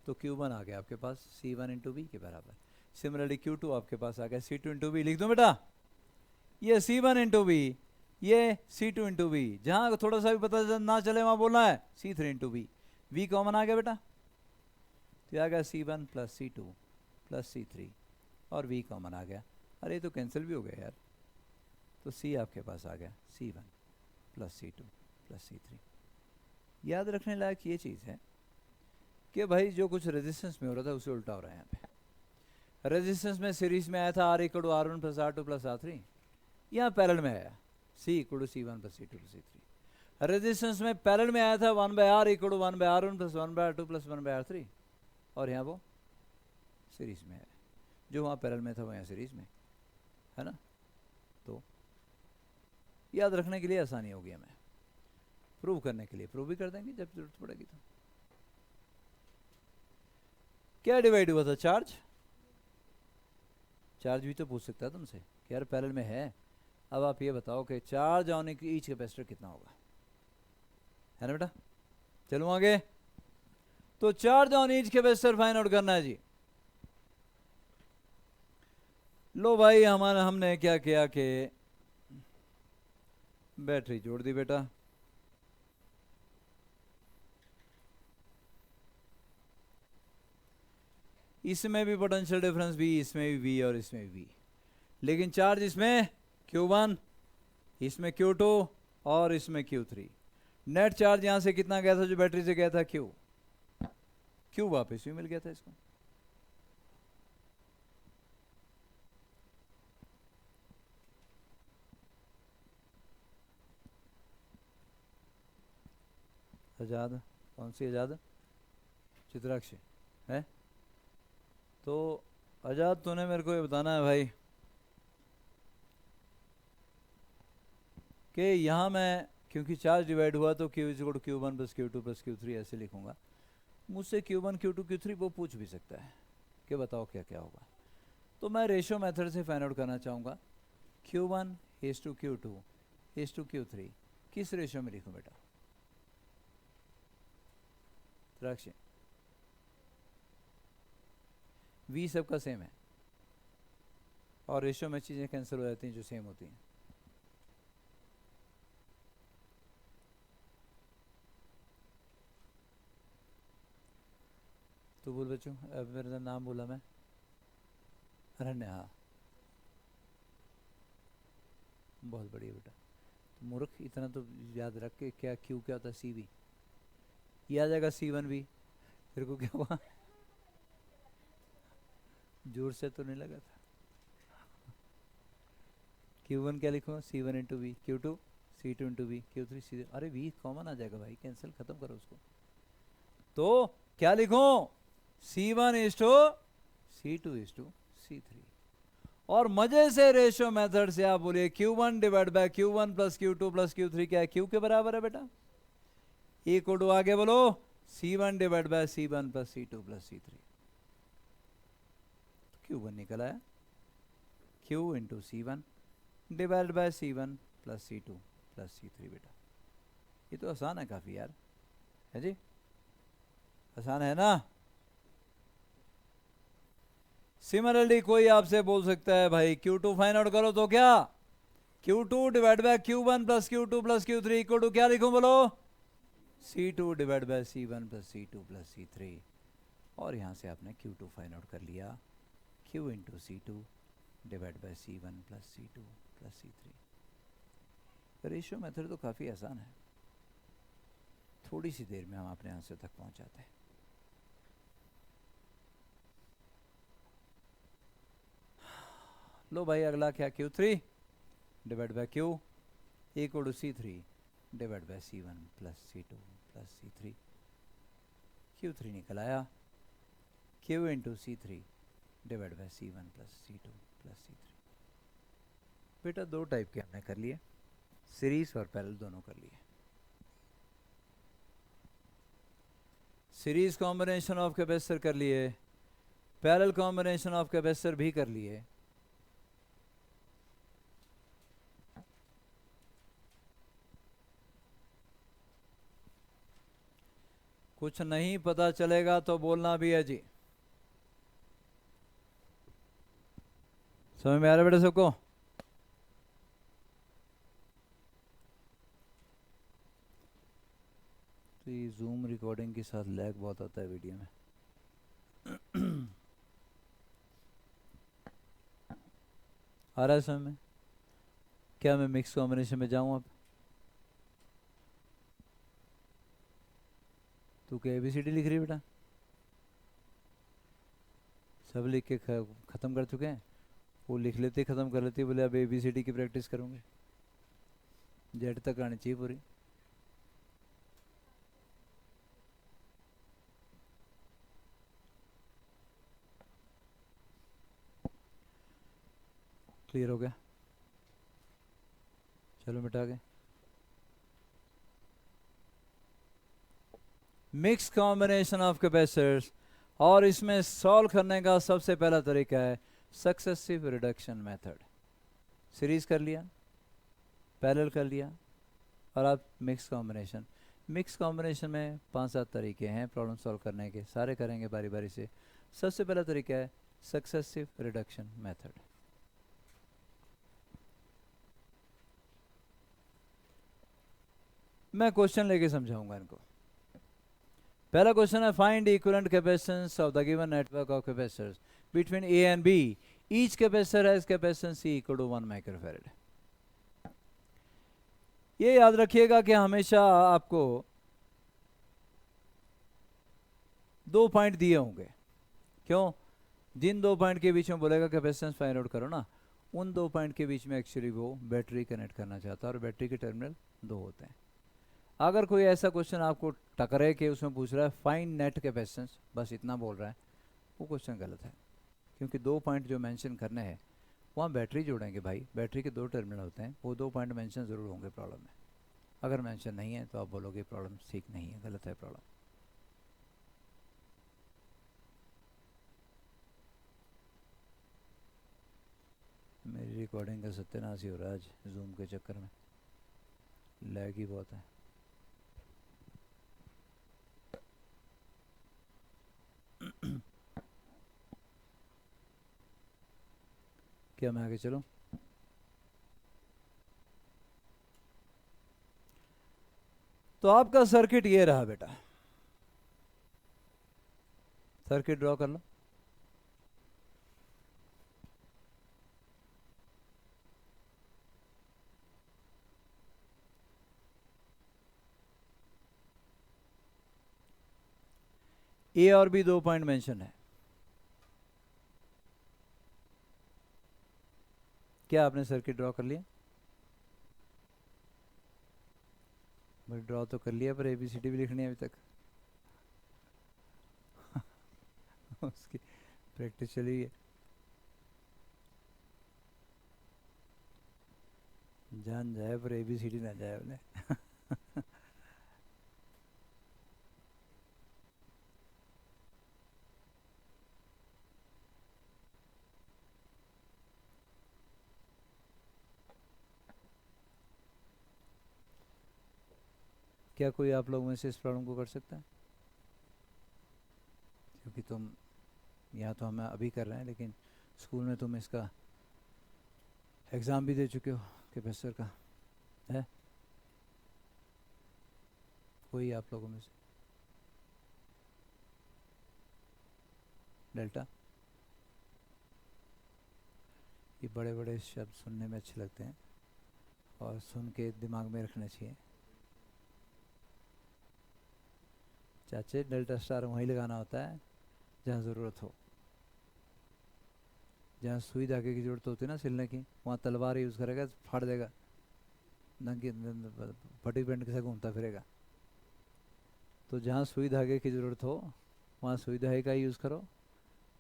तो Q1 आ गया आपके पास C1 इंटू V के बराबर। सिमिलरली Q2 आपके पास आ गया C2 इंटू V, लिख दो बेटा, ये C1 इंटू V, ये C2 इंटू V, जहां थोड़ा सा भी पता ना चले वहां बोलना है C3 into V। V common आ गया बेटा, तो आ गया C1 plus C2 plus C3 और V कॉमन आ गया। अरे ये तो कैंसिल भी हो गया यार, तो C आपके पास आ गया C1 plus C2 plus C3। याद रखने लायक ये चीज़ है कि भाई जो कुछ रेजिस्टेंस में हो रहा था उसे उल्टा हो रहा है। यहाँ पे रेजिस्टेंस में सीरीज में आया था R equal to R1 plus R2 plus R3, यहाँ पैरेलल में आया C equal to C1 plus C2 plus C3। Resistance में पैरेलल में आया था 1/R equal to 1/R1 plus 1/R2 plus 1/R3, और यहाँ वो सीरीज में है, जो वहाँ पैरेलल में था वो यहाँ सीरीज में है ना। तो याद रखने के लिए आसानी होगी हमें, प्रूव करने के लिए प्रूव भी कर देंगे जब जरूरत पड़ेगी। तो क्या डिवाइड हुआ था, चार्ज, चार्ज भी तो पूछ सकता है तुमसे कि यार पैरेलल में है। अब आप ये बताओ कि चार्ज ऑन ईच कैपेसिटर कितना होगा, है ना बेटा। चलो आगे, तो charge on each capacitor find out करना है जी। लो भाई हमने क्या किया कि बैटरी जोड़ दी बेटा, इसमें भी पोटेंशियल डिफरेंस V, इसमें भी V और इसमें भी V, लेकिन चार्ज इसमें Q1, इसमें Q2 और इसमें Q3। नेट चार्ज यहां से कितना गया था, जो बैटरी से गया था Q वापस भी मिल गया था इसको। आजाद, कौन सी आजाद, चित्राक्षी है। तो आजाद तूने मेरे को ये बताना है भाई कि यहाँ मैं, क्योंकि चार्ज डिवाइड हुआ तो Q equal to Q1 plus Q2 plus Q3 ऐसे लिखूंगा। मुझसे Q1 Q2 Q3 वो पूछ भी सकता है कि बताओ क्या क्या होगा, तो मैं रेशियो मेथड से फाइंड आउट करना चाहूँगा Q1 is to Q2 is to Q3 किस रेशियो में लिखूँ बेटा, द्राक्षी V सबका सेम है और रेशियो में चीज़ें कैंसिल हो जाती हैं जो सेम होती हैं। तो बोल बच्चों, अब मेरा नाम बोला मैं, अरण्य, हाँ बहुत बढ़िया बेटा। तो मूर्ख, इतना तो याद रख के क्या Q क्या होता है, CV, ये आ जाएगा C1V। तेरे को क्या हुआ, जोर से तो नहीं लगा था। Q1 क्या लिखूँ, C1 into V, Q2 C2 into V, Q3 C, अरे V कॉमन आ जाएगा भाई, कैंसिल, खत्म करो उसको। तो क्या लिखूं, C1 is to C2 is to C3। और मजे से रेशियो मेथड से आप बोलिए Q1 divide by Q1 plus Q2 plus Q3 क्या है, Q के बराबर है बेटा। इक्वल टू आगे बोलो C1 divide by C1 plus C2 plus C3। Q1 निकल आया, Q into C1 divide by C1 plus C2 plus C3 बेटा। ये तो आसान है काफी यार, है जी, आसान है ना। सिमिलरली कोई आपसे बोल सकता है भाई Q2 फाइंड आउट करो, तो क्या Q2 divide by Q1 plus Q2 plus Q3 equal to क्या लिखूं बोलो, C2 divide by C1 plus C2 plus C3। और यहां से आपने Q2 फाइंड आउट कर लिया, Q into C2 divide by C1 plus C2 plus C3। Ratio method तो काफ़ी आसान है, थोड़ी सी देर में हम अपने आंसर तक पहुंच जाते हैं। लो भाई अगला क्या, Q3 divide by Q equal to C3 divide by C1 plus C2 plus C3। Q3 निकल आया, Q into C3 divide by C1 plus C2 plus C3। बेटा दो टाइप के हमने कर लिए, सीरीज और पैरेलल दोनों कर लिए। सीरीज कॉम्बिनेशन ऑफ कैपेसिटर कर लिए, पैरेलल कॉम्बिनेशन ऑफ कैपेसिटर भी कर लिए। कुछ नहीं पता चलेगा तो बोलना भी है जी। समझ में आ रहा है बेटा सबको? तो ये जूम रिकॉर्डिंग के साथ लैग बहुत आता है वीडियो में। आ रहा है समझ में? क्या मैं मिक्स कॉम्बिनेशन में जाऊं अब? तू क्या ABCD लिख रही है बेटा? सब लिख के ख़त्म कर चुके हैं। वो लिख लेते ख़त्म कर लेते, बोले अब ABCD की प्रैक्टिस करूँगे। जेड तक आनी चाहिए पूरी। क्लियर हो गया? चलो मिटा के। मिक्स कॉम्बिनेशन ऑफ कैपेसिटर्स, और इसमें सॉल्व करने का सबसे पहला तरीका है सक्सेसिव रिडक्शन मेथड। सीरीज कर लिया, पैरेलल कर लिया, और अब मिक्स कॉम्बिनेशन। मिक्स कॉम्बिनेशन में 5-7 तरीके हैं प्रॉब्लम सॉल्व करने के, सारे करेंगे बारी बारी से। सबसे पहला तरीका है सक्सेसिव रिडक्शन मेथड। मैं क्वेश्चन लेके समझाऊंगा इनको। पहला क्वेश्चन है find equivalent capacitance of the given network of capacitors between A and B। Each capacitor has capacitance C equal to 1 microfarad. ये याद रखिएगा कि हमेशा आपको 2 पॉइंट दिए होंगे। क्यों? जिन 2 पॉइंट के बीच में बोलेगा कैपेसिटेंस फाइंड आउट करो ना, उन 2 पॉइंट के बीच में एक्चुअली वो बैटरी कनेक्ट करना चाहता है, और बैटरी के टर्मिनल 2 होते हैं। अगर कोई ऐसा क्वेश्चन आपको टकरे के उसमें पूछ रहा है फाइंड नेट कैपेसिटेंस, बस इतना बोल रहा है, वो क्वेश्चन गलत है। क्योंकि 2 पॉइंट जो मेंशन करने हैं वहाँ बैटरी जोड़ेंगे भाई, बैटरी के 2 टर्मिनल होते हैं, वो 2 पॉइंट मेंशन ज़रूर होंगे प्रॉब्लम में। अगर मेंशन नहीं है तो आप बोलोगे प्रॉब्लम ठीक नहीं है, गलत है प्रॉब्लम। मेरी रिकॉर्डिंग का सत्यानाश ही हो रहा है आज जूम के चक्कर में, लैग ही बहुत है। क्या मैं आगे चलूं? तो आपका सर्किट ये रहा बेटा, सर्किट ड्रॉ कर लो। A और B 2 पॉइंट मेंशन है। क्या आपने सर्किट ड्रॉ कर लिया? भाई ड्रॉ तो कर लिया, पर ABCD भी लिखनी है अभी तक। उसकी प्रैक्टिस चली है। जान जाए पर ABCD ना जाए बोले। क्या कोई आप लोगों में से इस प्रॉब्लम को कर सकता है? क्योंकि तुम यहाँ तो हम अभी कर रहे हैं, लेकिन स्कूल में तुम इसका एग्ज़ाम भी दे चुके हो कैपेसिटर का, है कोई आप लोगों में से? डेल्टा, ये बड़े बड़े शब्द सुनने में अच्छे लगते हैं और सुन के दिमाग में रखना चाहिए। चाचे डेल्टा स्टार वहीं लगाना होता है जहाँ ज़रूरत हो। जहाँ सुई धागे की ज़रूरत होती है ना सिलने की, वहाँ तलवार यूज़ करेगा तो फाड़ देगा, नंगी फटी पेंट के साथ घूमता फिरेगा। तो जहाँ सुई धागे की ज़रूरत हो वहाँ सुई धागे का यूज़ करो,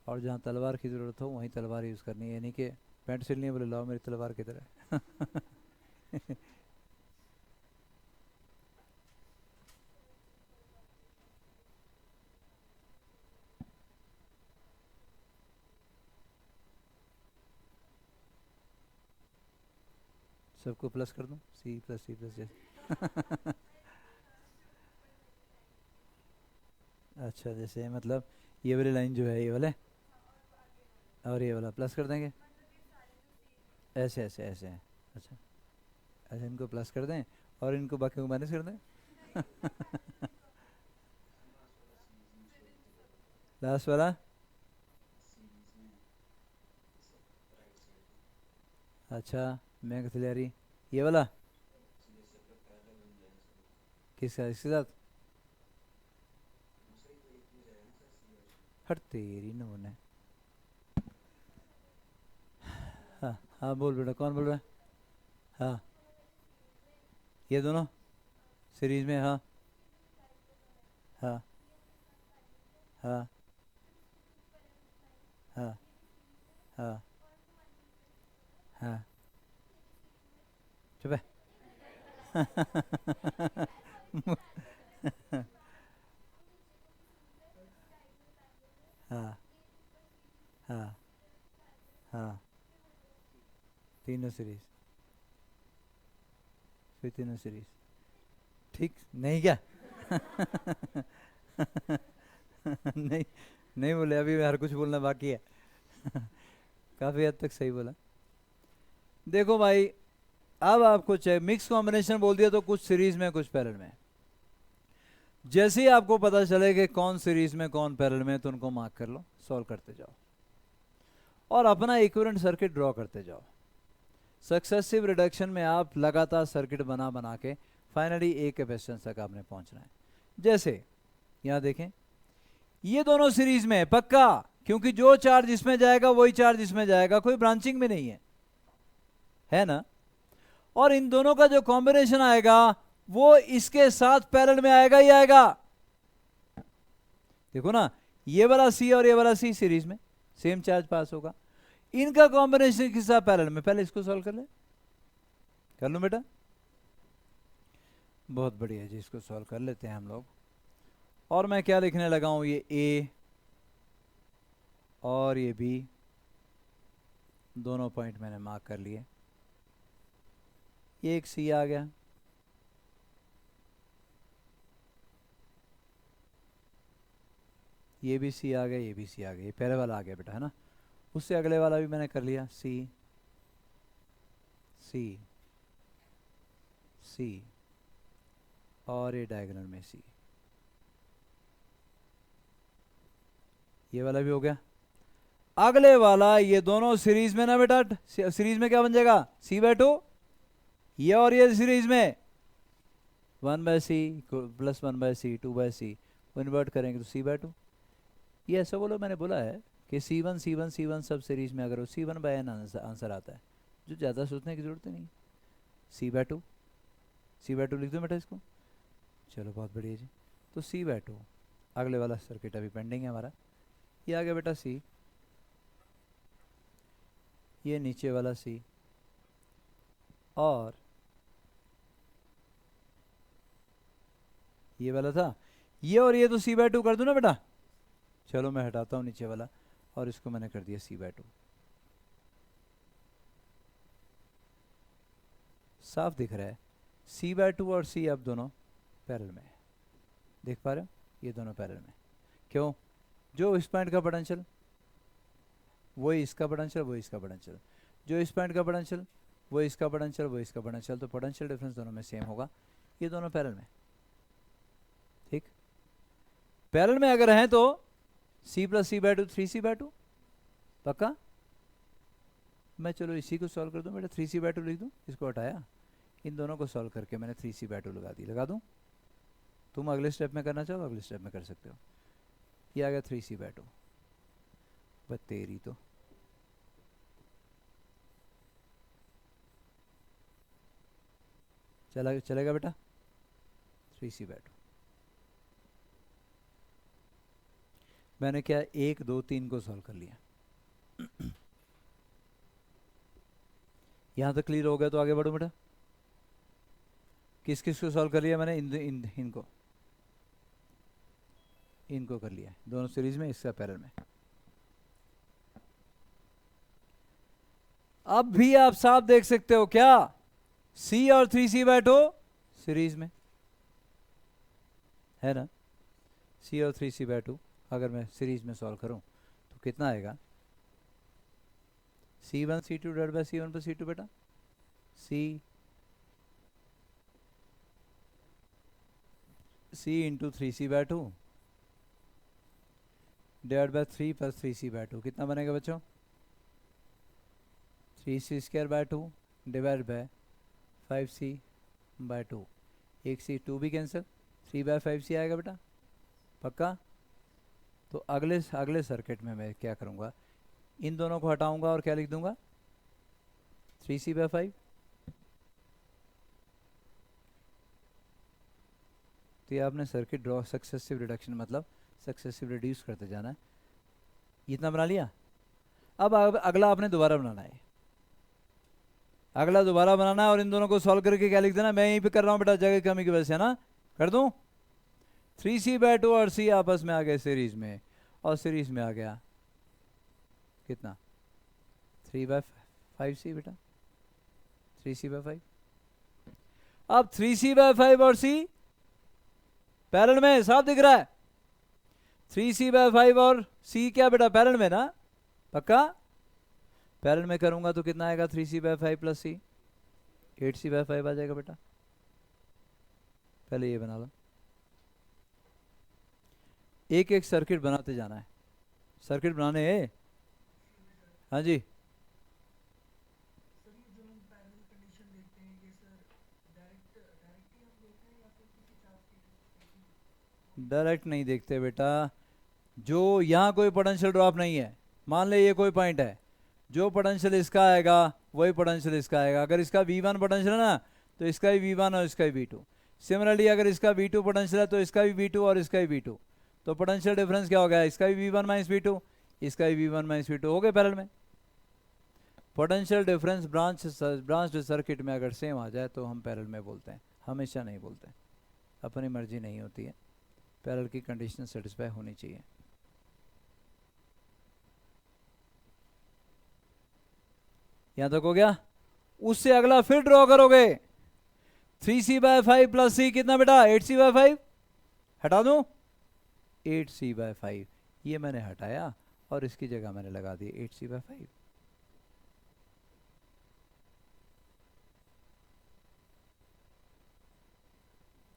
और जहाँ तलवार की ज़रूरत हो वहीं तलवार यूज़ करनी है, यानी कि पैंट सिलनी है, बोले लाओ मेरी तलवार की तरह। सबको प्लस कर दूँ, सी प्लस जैसे। अच्छा, जैसे मतलब ये वाली लाइन जो है, ये वाले और ये वाला प्लस कर देंगे, ऐसे ऐसे ऐसे। अच्छा, ऐसे इनको प्लस कर दें और इनको बाकी को माइनस कर दें। लास्ट वाला, अच्छा मैं कथलियारी, ये वाला किसका, इसके साथ? हट तेरी नमूने। हाँ हाँ, बोल बेटा, कौन बोल रहा है? हाँ, ये दोनों सीरीज में, हाँ हाँ हाँ हाँ हाँ हाँ। चुप है। हाँ हाँ हाँ, तीनों सीरीज, फिर तीनों सीरीज, ठीक नहीं क्या? नहीं, नहीं बोले, अभी हर कुछ बोलना बाकी है। काफ़ी हद तक सही बोला। देखो भाई, अब आपको चाहे मिक्स कॉम्बिनेशन बोल दिया तो कुछ सीरीज में कुछ पैरेलल में। जैसे ही आपको पता चले कि कौन सीरीज में कौन पैरेलल में, तो उनको मार्क कर लो, सॉल्व करते जाओ और अपना इक्विवेलेंट सर्किट ड्रॉ करते जाओ। सक्सेसिव रिडक्शन में आप लगातार सर्किट बना बना के फाइनली एक कैपेसिटेंस तक आपने पहुंचना है। जैसे यहां देखें, ये दोनों सीरीज में है पक्का, क्योंकि जो चार्ज इसमें जाएगा वही चार्ज इसमें जाएगा, कोई ब्रांचिंग में नहीं है ना? और इन दोनों का जो कॉम्बिनेशन आएगा वो इसके साथ पैरेलल में आएगा ही आएगा। देखो ना, ये वाला सी और ये वाला सी सीरीज में, सेम चार्ज पास होगा, इनका कॉम्बिनेशन किस साथ पैरेलल में, पहले इसको सॉल्व कर ले। कर लो बेटा, बहुत बढ़िया जी, इसको सॉल्व कर लेते हैं हम लोग। और मैं क्या लिखने लगा हूं, ये ए और ये बी, दोनों पॉइंट मैंने मार्क कर लिए। ये एक सी आ गया, ये भी सी आ गया, ये भी सी आ गया, ये पहले वाला आ गया बेटा, है ना? उससे अगले वाला भी मैंने कर लिया, सी सी सी, और ये डायगोनल में सी, ये वाला भी हो गया। अगले वाला, ये दोनों सीरीज में ना बेटा, सीरीज में क्या बन जाएगा, C/2। ये और ये सीरीज में 1/C plus 1/C 2/C, invert करेंगे तो C/2। ये ऐसा बोलो, मैंने बोला है कि C1 सब सीरीज में अगर हो C1/n आंसर आता है, जो ज़्यादा सोचने की जरूरत ही नहीं। C/2, C/2 लिख दो बेटा इसको। चलो बहुत बढ़िया जी, तो C/2। अगले वाला सर्किट अभी पेंडिंग है हमारा, ये आ गया बेटा C, ये नीचे वाला C, और ये वाला था, ये और ये तो C/2 कर दो ना बेटा। चलो मैं हटाता हूँ नीचे वाला और इसको मैंने कर दिया C/2। साफ दिख रहा है, C/2 और C अब दोनों पैरेलल में है, देख पा रहे हो, ये दोनों पैरेलल में। क्यों? जो इस पॉइंट का पोटेंशियल वही इसका पोटेंशियल, वही इसका पोटेंशियल, जो इस पॉइंट का पोटेंशियल वही इसका पोटेंशियल, वही इसका पोटेंशियल, तो पोटेंशियल डिफरेंस दोनों में सेम होगा, ये दोनों पैरेलल में। ठीक, पैरेलल में अगर हैं तो C + C/2 3C/2 पक्का। मैं चलो इसी को सॉल्व कर दूं बेटा, 3C/2 लिख दूं, इसको हटाया, इन दोनों को सॉल्व करके मैंने 3C/2 लगा दी, लगा दूं। तुम अगले स्टेप में करना चाहो अगले स्टेप में कर सकते हो। ये आ गया 3C/2, बस तेरी तो। चलेगा बेटा, 3C/2। मैंने क्या 1 2 3 को सॉल्व कर लिया। यहां तक क्लियर हो गया तो आगे बढ़ो बेटा। किस किस को सॉल्व कर लिया मैंने? इनको कर लिया, दोनों सीरीज में, इसका पैरेलल में। अब भी आप साफ देख सकते हो क्या, C और 3C/2 सीरीज में है ना। C और 3C/2 अगर मैं सीरीज में सॉल्व करूं तो कितना आएगा? C1 C2 divide by C1 plus C2 बेटा। C into 3C/2 divide by 3 plus 3C/2 कितना बनेगा बच्चों? 3C²/2 divide by 5C/2। एक C2 भी कैंसिल, 3/5C आएगा बेटा, पक्का। तो अगले सर्किट में मैं क्या करूँगा, इन दोनों को हटाऊंगा और क्या लिख दूंगा? 3C/5। तो ये आपने सर्किट ड्रॉ, सक्सेसिव रिडक्शन मतलब सक्सेसिव रिड्यूस करते जाना है। इतना बना लिया। अब अगला आपने दोबारा बनाना है, अगला दोबारा बनाना है और इन दोनों को सॉल्व करके क्या लिख देना? मैं यहीं पे कर रहा हूँ बेटा, जगह की कमी की वजह से, है ना। कर दूं? 3C/2 और C आपस में आ गए सीरीज में, और सीरीज में आ गया कितना? 3/5C बेटा, 3C/5। अब 3C/5 और C पैरेलल में, साफ दिख रहा है। 3C/5 और C क्या बेटा? पैरेलल में ना, पक्का। पैरेलल में करूंगा तो कितना आएगा? 3C/5 प्लस C, 8C/5 आ जाएगा बेटा। पहले ये बना लो, एक एक सर्किट बनाते जाना है। सर्किट बनाने हैं, हाँ जी। डायरेक्ट नहीं देखते बेटा, जो यहाँ कोई पोटेंशियल ड्रॉप नहीं है, मान ले ये कोई पॉइंट है, जो पोटेंशियल इसका आएगा वही पोटेंशियल इसका आएगा। अगर इसका V1 पोटेंशियल है ना, तो इसका भी V1 और इसका भी V2। सिमिलरली अगर इसका V2 पोटेंशियल है तो इसका भी V2 और इसका भी V2। तो पोटेंशियल डिफरेंस क्या हो गया? इसका भी V1 माइनस V2, इसका भी V1 माइनस V2 हो गए पैरेलल में। पोटेंशियल डिफरेंस ब्रांच सर्किट में अगर सेम आ जाए तो हम पैरेलल में बोलते हैं, हमेशा नहीं बोलते, अपनी मर्जी नहीं होती है, पैरेलल की कंडीशन सेटिस्फाई होनी चाहिए। यहां तक हो गया। उससे अगला फिर ड्रॉ करोगे, 3C/5 प्लस C कितना बेटा? 8C/5। हटा दूं? 8C/5 ये मैंने हटाया और इसकी जगह मैंने लगा दी 8C/5।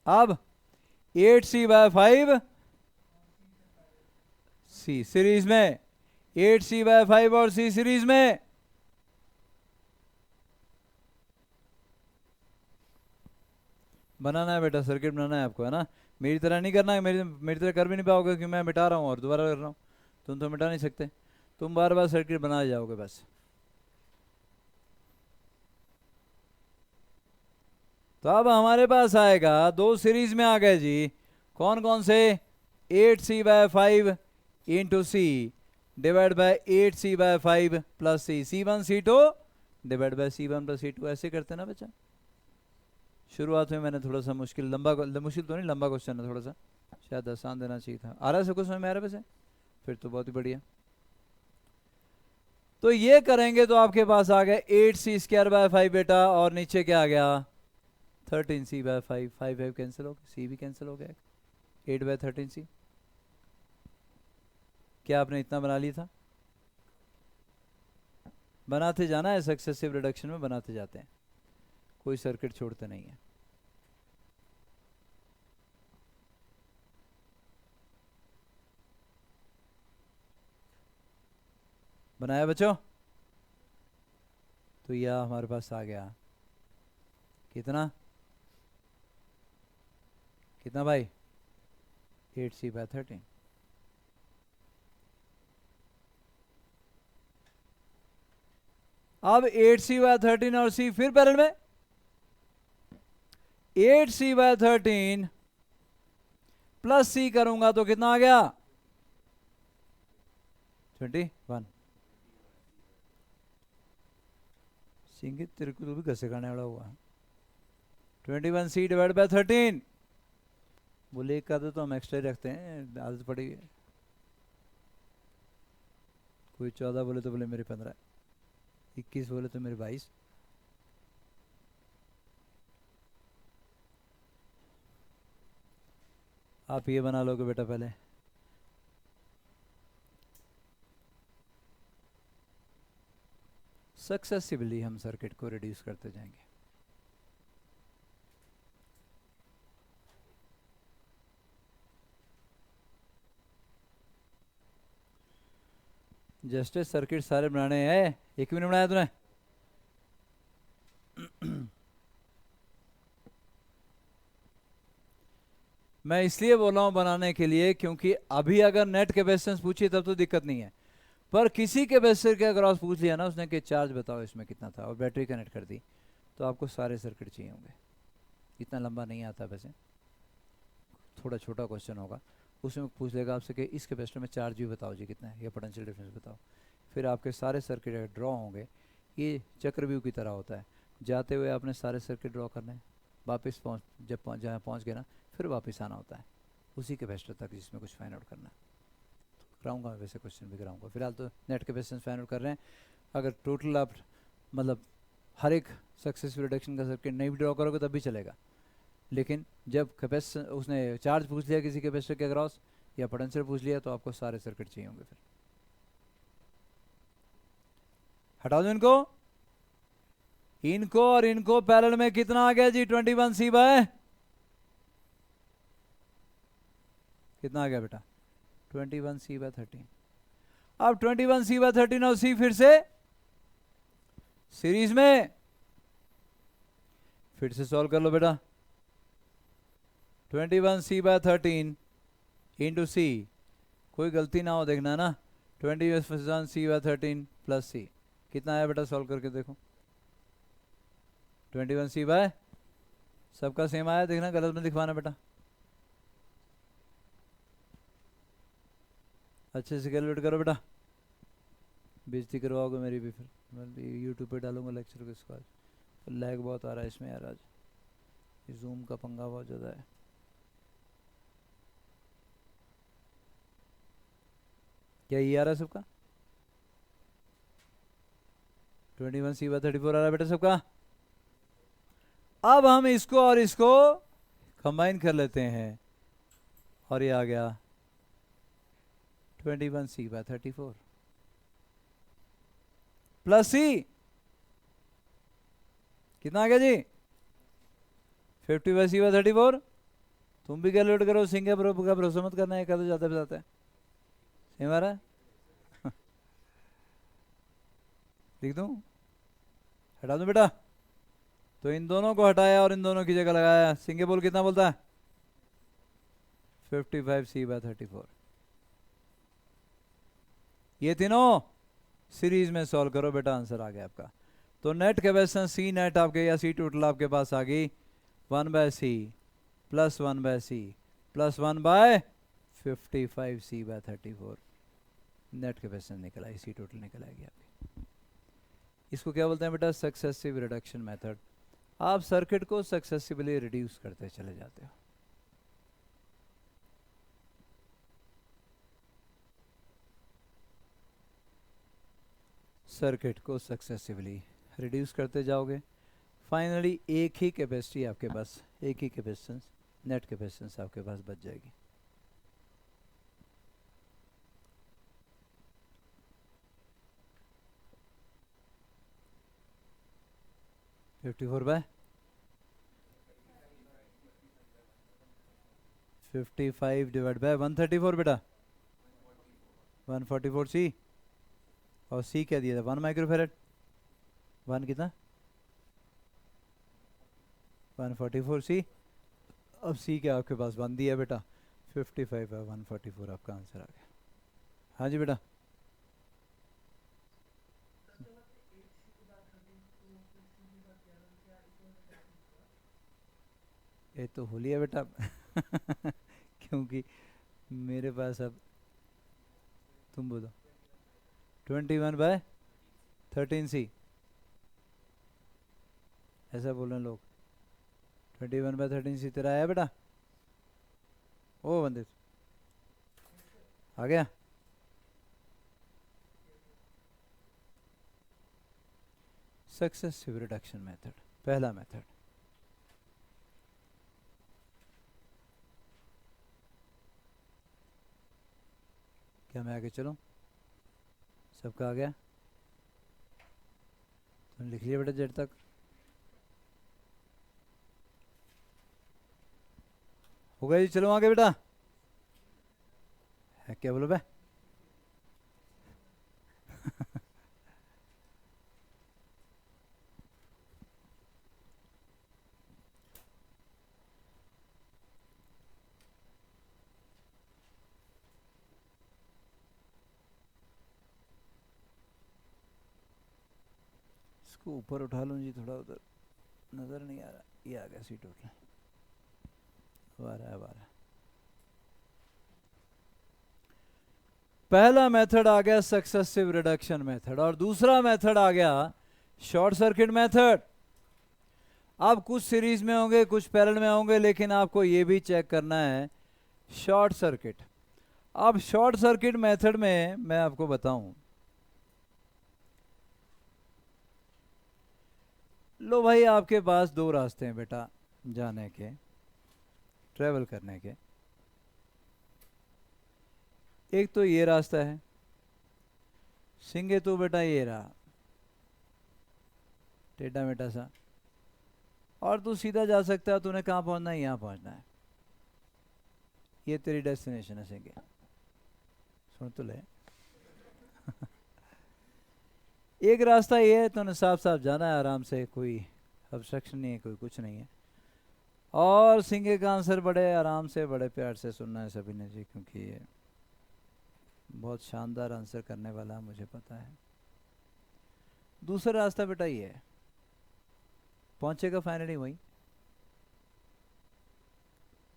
अब 8C/5 C सीरीज में, 8C/5 और C सीरीज में। बनाना है बेटा, सर्किट बनाना है आपको, है ना। मेरी तरह नहीं करना है, मेरी तरह कर भी नहीं पाओगे क्योंकि मैं मिटा रहा हूँ और दोबारा कर रहा हूँ। तुम तो मिटा नहीं सकते, तुम बार बार सर्किट बना जाओगे बस। तो अब हमारे पास आएगा, दो सीरीज में आ गए जी, कौन कौन से? 8C/5 into C divide by 8C/5 plus C, C1 C2 divide by C1 plus C2। ऐसे करते ना बच्चा। शुरुआत में मैंने थोड़ा सा मुश्किल मुश्किल तो नहीं, लंबा क्वेश्चन है थोड़ा सा, शायद आसान देना चाहिए था। आ रहा है सब कुछ समझ में आ रहा है वैसे? फिर तो बहुत ही बढ़िया। तो ये करेंगे तो आपके पास आ गया 8C²/5 बेटा, और नीचे क्या आ गया? 13C/5। 5 कैंसिल हो गया, C भी कैंसिल हो गया, 8/13C। क्या आपने इतना बना लिया था? बनाते जाना है, सक्सेसिव रिडक्शन में बनाते जाते हैं, कोई सर्किट छोड़ते नहीं है। बनाया बच्चों? तो यह हमारे पास आ गया कितना कितना भाई? 8C/13। अब 8C/13 और C फिर पैरेलल में, 8C/13 प्लस C करूंगा तो कितना आ गया? 21 सिंह तेरे को तो भी घसे खाने वाला हुआ। 21c divide by 13। बोले एक आदत तो हम एक्स्ट्रा ही रखते हैं, आदत पड़ी है। कोई 14 बोले तो बोले मेरे 15, 21 बोले तो मेरे 22। आप ये बना लोगे बेटा पहले। सक्सेसिवली हम सर्किट को रिड्यूस करते जाएंगे। जस्ट सर्किट सारे बनाने हैं, एक भी नहीं बनाया तूने। मैं इसलिए बोल रहा हूं बनाने के लिए क्योंकि अभी अगर नेट कैपेसिटेंस पूछी तब तो दिक्कत नहीं है, पर किसी कैपेसिटर के अगर पूछ लिया ना उसने कि चार्ज बताओ इसमें कितना था और बैटरी कनेक्ट कर दी, तो आपको सारे सर्किट चाहिए होंगे। इतना लंबा नहीं आता वैसे, थोड़ा छोटा क्वेश्चन होगा, उसमें पूछ लेगा आपसे कि इस कैपेसिटर में चार्ज भी बताओ जी कितना है या पोटेंशियल डिफरेंस बताओ। फिर आपके सारे सर्किट ड्रॉ होंगे। ये चक्रव्यूह की तरह होता है, जाते हुए आपने सारे सर्किट ड्रॉ करने, वापस जहाँ पहुँच गए ना फिर वापस आना होता है उसी कैपेसिटर तक जिसमें कुछ फाइंड आउट करना है। कराऊंगा वैसे क्वेश्चन भी कराऊंगा, फिलहाल तो नेट कैपेसिटेंस फाइंड आउट कर रहे हैं। अगर टोटल आप मतलब हर एक सक्सेसफुल रिडक्शन का सर्किट नहीं भी ड्रॉ करोगे तब भी चलेगा, लेकिन जब कैपेसिटर उसने चार्ज पूछ लिया किसी कैपेसिटर के अक्रॉस या पोटेंशियल पूछ लिया तो आपको सारे सर्किट चाहिए होंगे। फिर हटा दो इनको, इनको और इनको पैरेलल में कितना आ गया जी 21c बाय कितना आ गया बेटा 21c बाय 13। अब 21c बाय 13 और c फिर से सीरीज में, फिर से सॉल्व कर लो बेटा। 21c बाय 13 इंटू सी, कोई गलती ना हो देखना ना। 21c बाय 13 प्लस सी कितना आया बेटा, सॉल्व करके देखो। 21c बाय सबका सेम आया, देखना गलत में लिखवाना बेटा, अच्छे से कैलकुलेट करो बेटा, बेइज्जती करवाओगे मेरी भी। फिर मैं यूट्यूब पे डालूंगा लेक्चर को इसका। लैग बहुत आ रहा है इसमें यार, आज जूम का पंगा बहुत ज़्यादा है। क्या ये आ रहा है सबका 21c बाय 34 आ रहा है बेटा सबका। अब हम इसको और इसको कंबाइन कर लेते हैं और ये आ गया 21c बाय 34 प्लस सी कितना आ गया जी 50/c बाय 34। तुम भी कैलकुलेट करो, सिंह का भरोसा मत करना है, कल जाता बताता है सही मारा। लिख दूं, हटा दूं बेटा, तो इन दोनों को हटाया और इन दोनों की जगह लगाया। सिंह बोल कितना बोलता है 55c बाय 34। ये तीनों सीरीज में सॉल्व करो बेटा, आंसर आ गया आपका। तो नेट कैपेसिटेंस सी नेट आपके या सी टोटल आपके पास आ गई 1/c plus 1/c plus 1/55c by 34। Net capacitance निकल आई, सी टोटल निकल आएगी आपकी। इसको क्या बोलते हैं बेटा, सक्सेसिव रिडक्शन मेथड। आप सर्किट को सक्सेसिवली रिड्यूस करते चले जाते हो। सर्किट को सक्सेसिवली रिड्यूस करते जाओगे, फाइनली एक ही कैपेसिटी आपके पास, एक ही कैपेसिटेंस नेट कैपेसिटेंस आपके पास बच जाएगी। (54/) 55 डिवाइड बाय 134 बेटा 144c, और सी क्या दिया था 1 माइक्रोफेरेड। 1 कितना 144c। अब सी क्या आपके पास 1 दिया बेटा 55 है 144 आपका आंसर आ गया। हाँ जी बेटा, ये तो हो लिया बेटा क्योंकि मेरे पास अब तुम बोलो 21/13c, ऐसा बोल रहे हैं लोग। 21/13c तेरा आया बेटा? ओ वंदित आ गया। सक्सेसिव रिडक्शन मेथड, पहला मेथड। क्या मैं आगे चलूं? सबका आ गया? तुमने लिख लिया बेटा जेड तक? हो गया जी, चलो आगे बेटा। है क्या बोलो बे? इसको ऊपर उठा लूं जी थोड़ा, उधर नजर नहीं आ रहा। ये आ गया सी टोटल, अब आ रहा है। पहला मेथड आ गया सक्सेसिव रिडक्शन मेथड, और दूसरा मेथड आ गया शॉर्ट सर्किट मेथड। अब कुछ सीरीज में होंगे, कुछ पैरेलल में होंगे, लेकिन आपको ये भी चेक करना है शॉर्ट सर्किट। अब शॉर्ट सर्किट मेथड में मैं आपको बताऊं, लो भाई आपके पास दो रास्ते हैं बेटा जाने के, ट्रेवल करने के। एक तो ये रास्ता है, सिंगे तो बेटा ये रहा टेढ़ा मेढ़ा सा, और तू सीधा जा सकता है। तूने कहाँ पहुंचना है? यहाँ पहुंचना है, ये तेरी डेस्टिनेशन है सिंगे। सुन तो ले। एक रास्ता ये है, तूने साफ साफ जाना है आराम से, कोई ऑब्स्ट्रक्शन नहीं है, कोई कुछ नहीं है। और सिंगे का आंसर बड़े आराम से बड़े प्यार से सुनना है सभी ने जी, क्योंकि ये बहुत शानदार आंसर करने वाला है, मुझे पता है। दूसरा रास्ता बेटा ये है, पहुंचेगा फाइनली वहीं।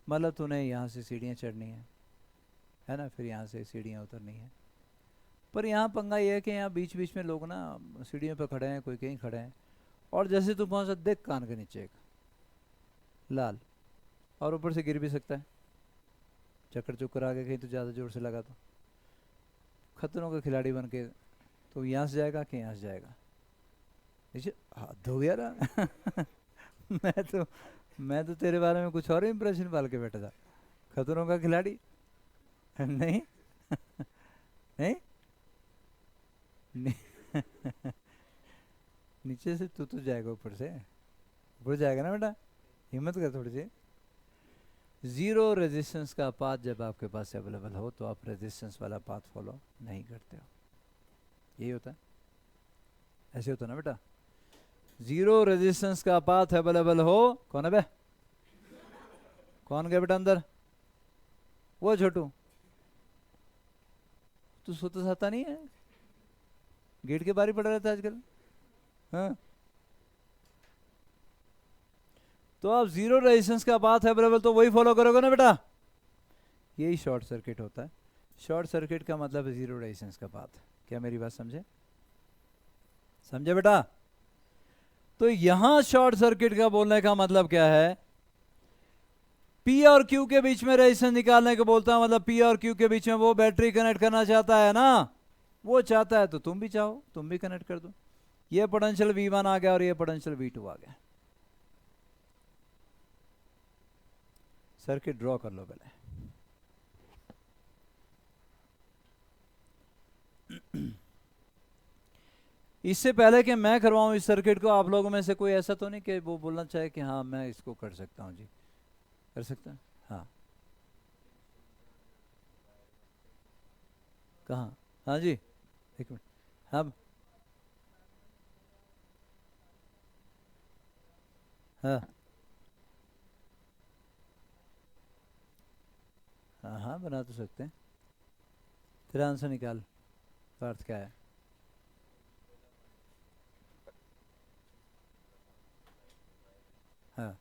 मतलब तूने यहाँ से सीढ़ियाँ चढ़नी है ना, फिर यहाँ से सीढ़ियाँ उतरनी है। पर यहाँ पंगा ये है कि यहाँ बीच बीच में लोग ना सीढ़ियों पर खड़े हैं, कोई कहीं खड़े हैं, और जैसे तू पहुँचा देख कान के नीचे एक लाल, और ऊपर से गिर भी सकता है, चक्कर चुक्कर आगे कहीं तो ज़्यादा जोर से लगा तो। खतरों का खिलाड़ी बन के तो यहाँ से जाएगा कि यहाँ से जाएगा? हद हो गया ना। मैं तो तेरे बारे में कुछ और इंप्रेशन पाल के बैठा था। खतरों का खिलाड़ी। नहीं नहीं, नीचे से तू तो जाएगा, ऊपर से ऊपर जाएगा ना बेटा, हिम्मत कर थोड़ी सी। जीरो रेजिस्टेंस का पाथ जब आपके पास अवेलेबल हो तो आप रेजिस्टेंस वाला पाथ फॉलो नहीं करते हो, यही होता है, ऐसे होता है ना बेटा। जीरो रेजिस्टेंस का पाथ अवेलेबल हो, कौन है बे? कौन गया बेटा अंदर? वो छोटू, तू सोता साता नहीं है, गेट के बाहर ही पड़ा रहता है आजकल। हाँ, तो आप जीरो रेजिस्टेंस का पाथ अवेलेबल तो वही फॉलो करोगे ना बेटा, यही शॉर्ट सर्किट होता है। शॉर्ट सर्किट का मतलब है जीरो रेजिस्टेंस का पाथ। क्या मेरी बात समझे? समझे बेटा? तो यहां शॉर्ट सर्किट का बोलने का मतलब क्या है? पी और क्यू के बीच में रेजिस्टेंस निकालने को बोलता हूं, मतलब पी और क्यू के बीच में वो बैटरी कनेक्ट करना चाहता है ना, वो चाहता है तो तुम भी चाहो, तुम भी कनेक्ट कर दो। ये पोटेंशियल V1 आ गया और ये पोटेंशियल V2 आ गया। सर्किट ड्रॉ कर लो पहले। इससे पहले कि मैं करवाऊं इस सर्किट को, आप लोगों में से कोई ऐसा तो नहीं कि वो बोलना चाहे कि हाँ मैं इसको कर सकता हूँ? जी कर सकता है। हाँ, कहाँ? हाँ जी, एक मिनट। हाँ हाँ हाँ हाँ, बना तो सकते हैं। तेरा आंसर निकाल, तो अर्थ क्या है? हाँ।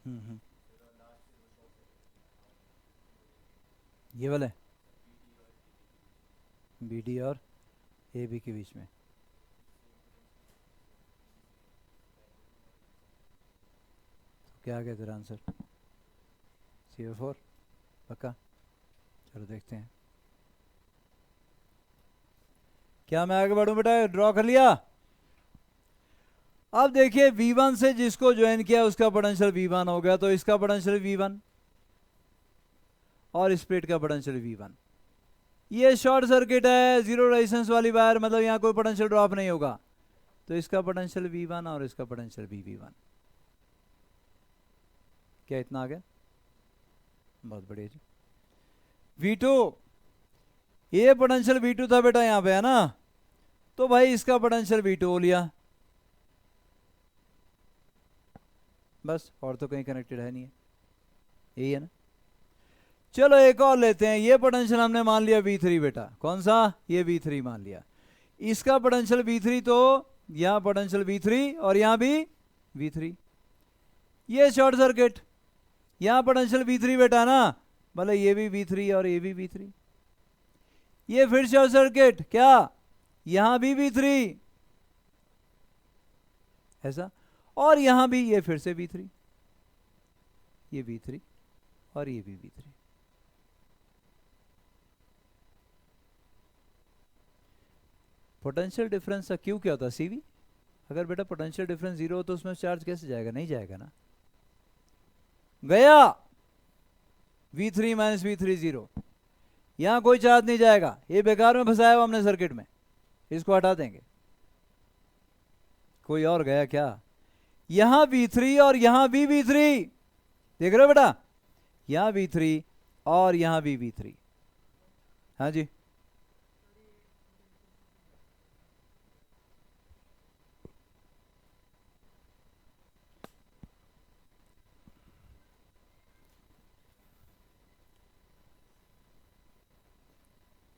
हम्म। ये वाले बी डी और ए बी के बीच में। तो क्या आ गया तेरा आंसर? CO4 पक्का? चलो देखते हैं। क्या मैं आगे बढ़ूं बेटा? ड्रॉ कर लिया। अब देखिए V1 से जिसको ज्वाइन किया उसका पोटेंशियल V1 हो गया, तो इसका पोटेंशियल V1 और इस प्लेट का पोटेंशियल V1। ये शॉर्ट सर्किट है, जीरो रेजिस्टेंस वाली वायर, मतलब यहां कोई पोटेंशियल ड्रॉप नहीं होगा, तो इसका पोटेंशियल V1 और इसका पोटेंशियल V1। क्या इतना आ गया? बहुत बढ़िया जी। V2, ये पोटेंशियल V2 था बेटा यहां पे, है ना, तो भाई इसका पोटेंशियल V2 हो लिया, बस, और तो कहीं कनेक्टेड है नहीं है, यही है ना। चलो एक और लेते हैं। ये पोटेंशियल हमने मान लिया V3 बेटा, कौन सा? ये V3 मान लिया। इसका पोटेंशियल V3, तो यहां पोटेंशियल V3 और यहां भी V3। ये शॉर्ट सर्किट, यहां पोटेंशियल V3 बेटा ना, मतलब ये भी V3 और ये भी V3। ये फिर शॉर्ट सर्किट, क्या? यहां भी V3 ऐसा, और यहां भी ये फिर से V3, ये V3 और ये भी V3। पोटेंशियल डिफरेंस का क्यू क्या होता है? CV। अगर बेटा पोटेंशियल डिफरेंस 0 हो तो उसमें चार्ज कैसे जाएगा? नहीं जाएगा ना। गया V3 माइनस V3 0, यहां कोई चार्ज नहीं जाएगा, ये बेकार में फंसाया हुआ हमने सर्किट में, इसको हटा देंगे। कोई और गया क्या? यहां V3 और यहां भी V3, देख रहे हो बेटा, यहां V3 और यहां भी V3। हाँ जी,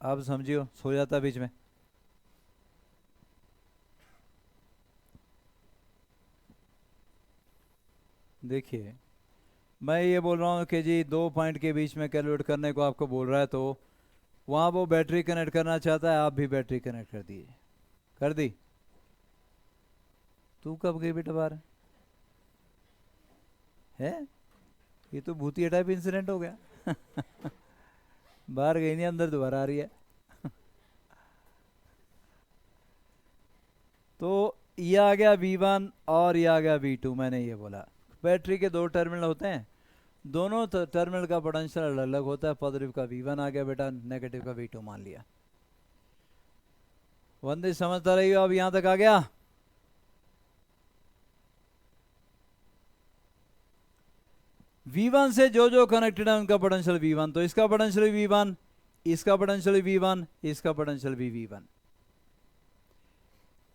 अब समझियो, सो जाता बीच में। देखिए मैं ये बोल रहा हूँ कि जी 2 पॉइंट के बीच में कैलकुलेट करने को आपको बोल रहा है, तो वहाँ वो बैटरी कनेक्ट करना चाहता है, आप भी बैटरी कनेक्ट कर दीजिए। कर दी? तू कब गई बेटा बाहर? है, ये तो भूतिया टाइप इंसिडेंट हो गया। बाहर गई नहीं, अंदर दोबारा आ रही है। तो ये आ गया V1 और ये आ गया V2। मैंने ये बोला बैटरी के 2 टर्मिनल होते हैं, दोनों टर्मिनल का पोटेंशियल अलग अलग होता है। पॉजिटिव का V1 आ गया बेटा, नेगेटिव का V2 मान लिया। वंदे समझता रही हो? अब यहां तक आ गया। V1 से जो जो कनेक्टेड है उनका पोटेंशियल V1, तो इसका पोटेंशियल V1, इसका पोटेंशियल V1, इसका पोटेंशियल भी V1।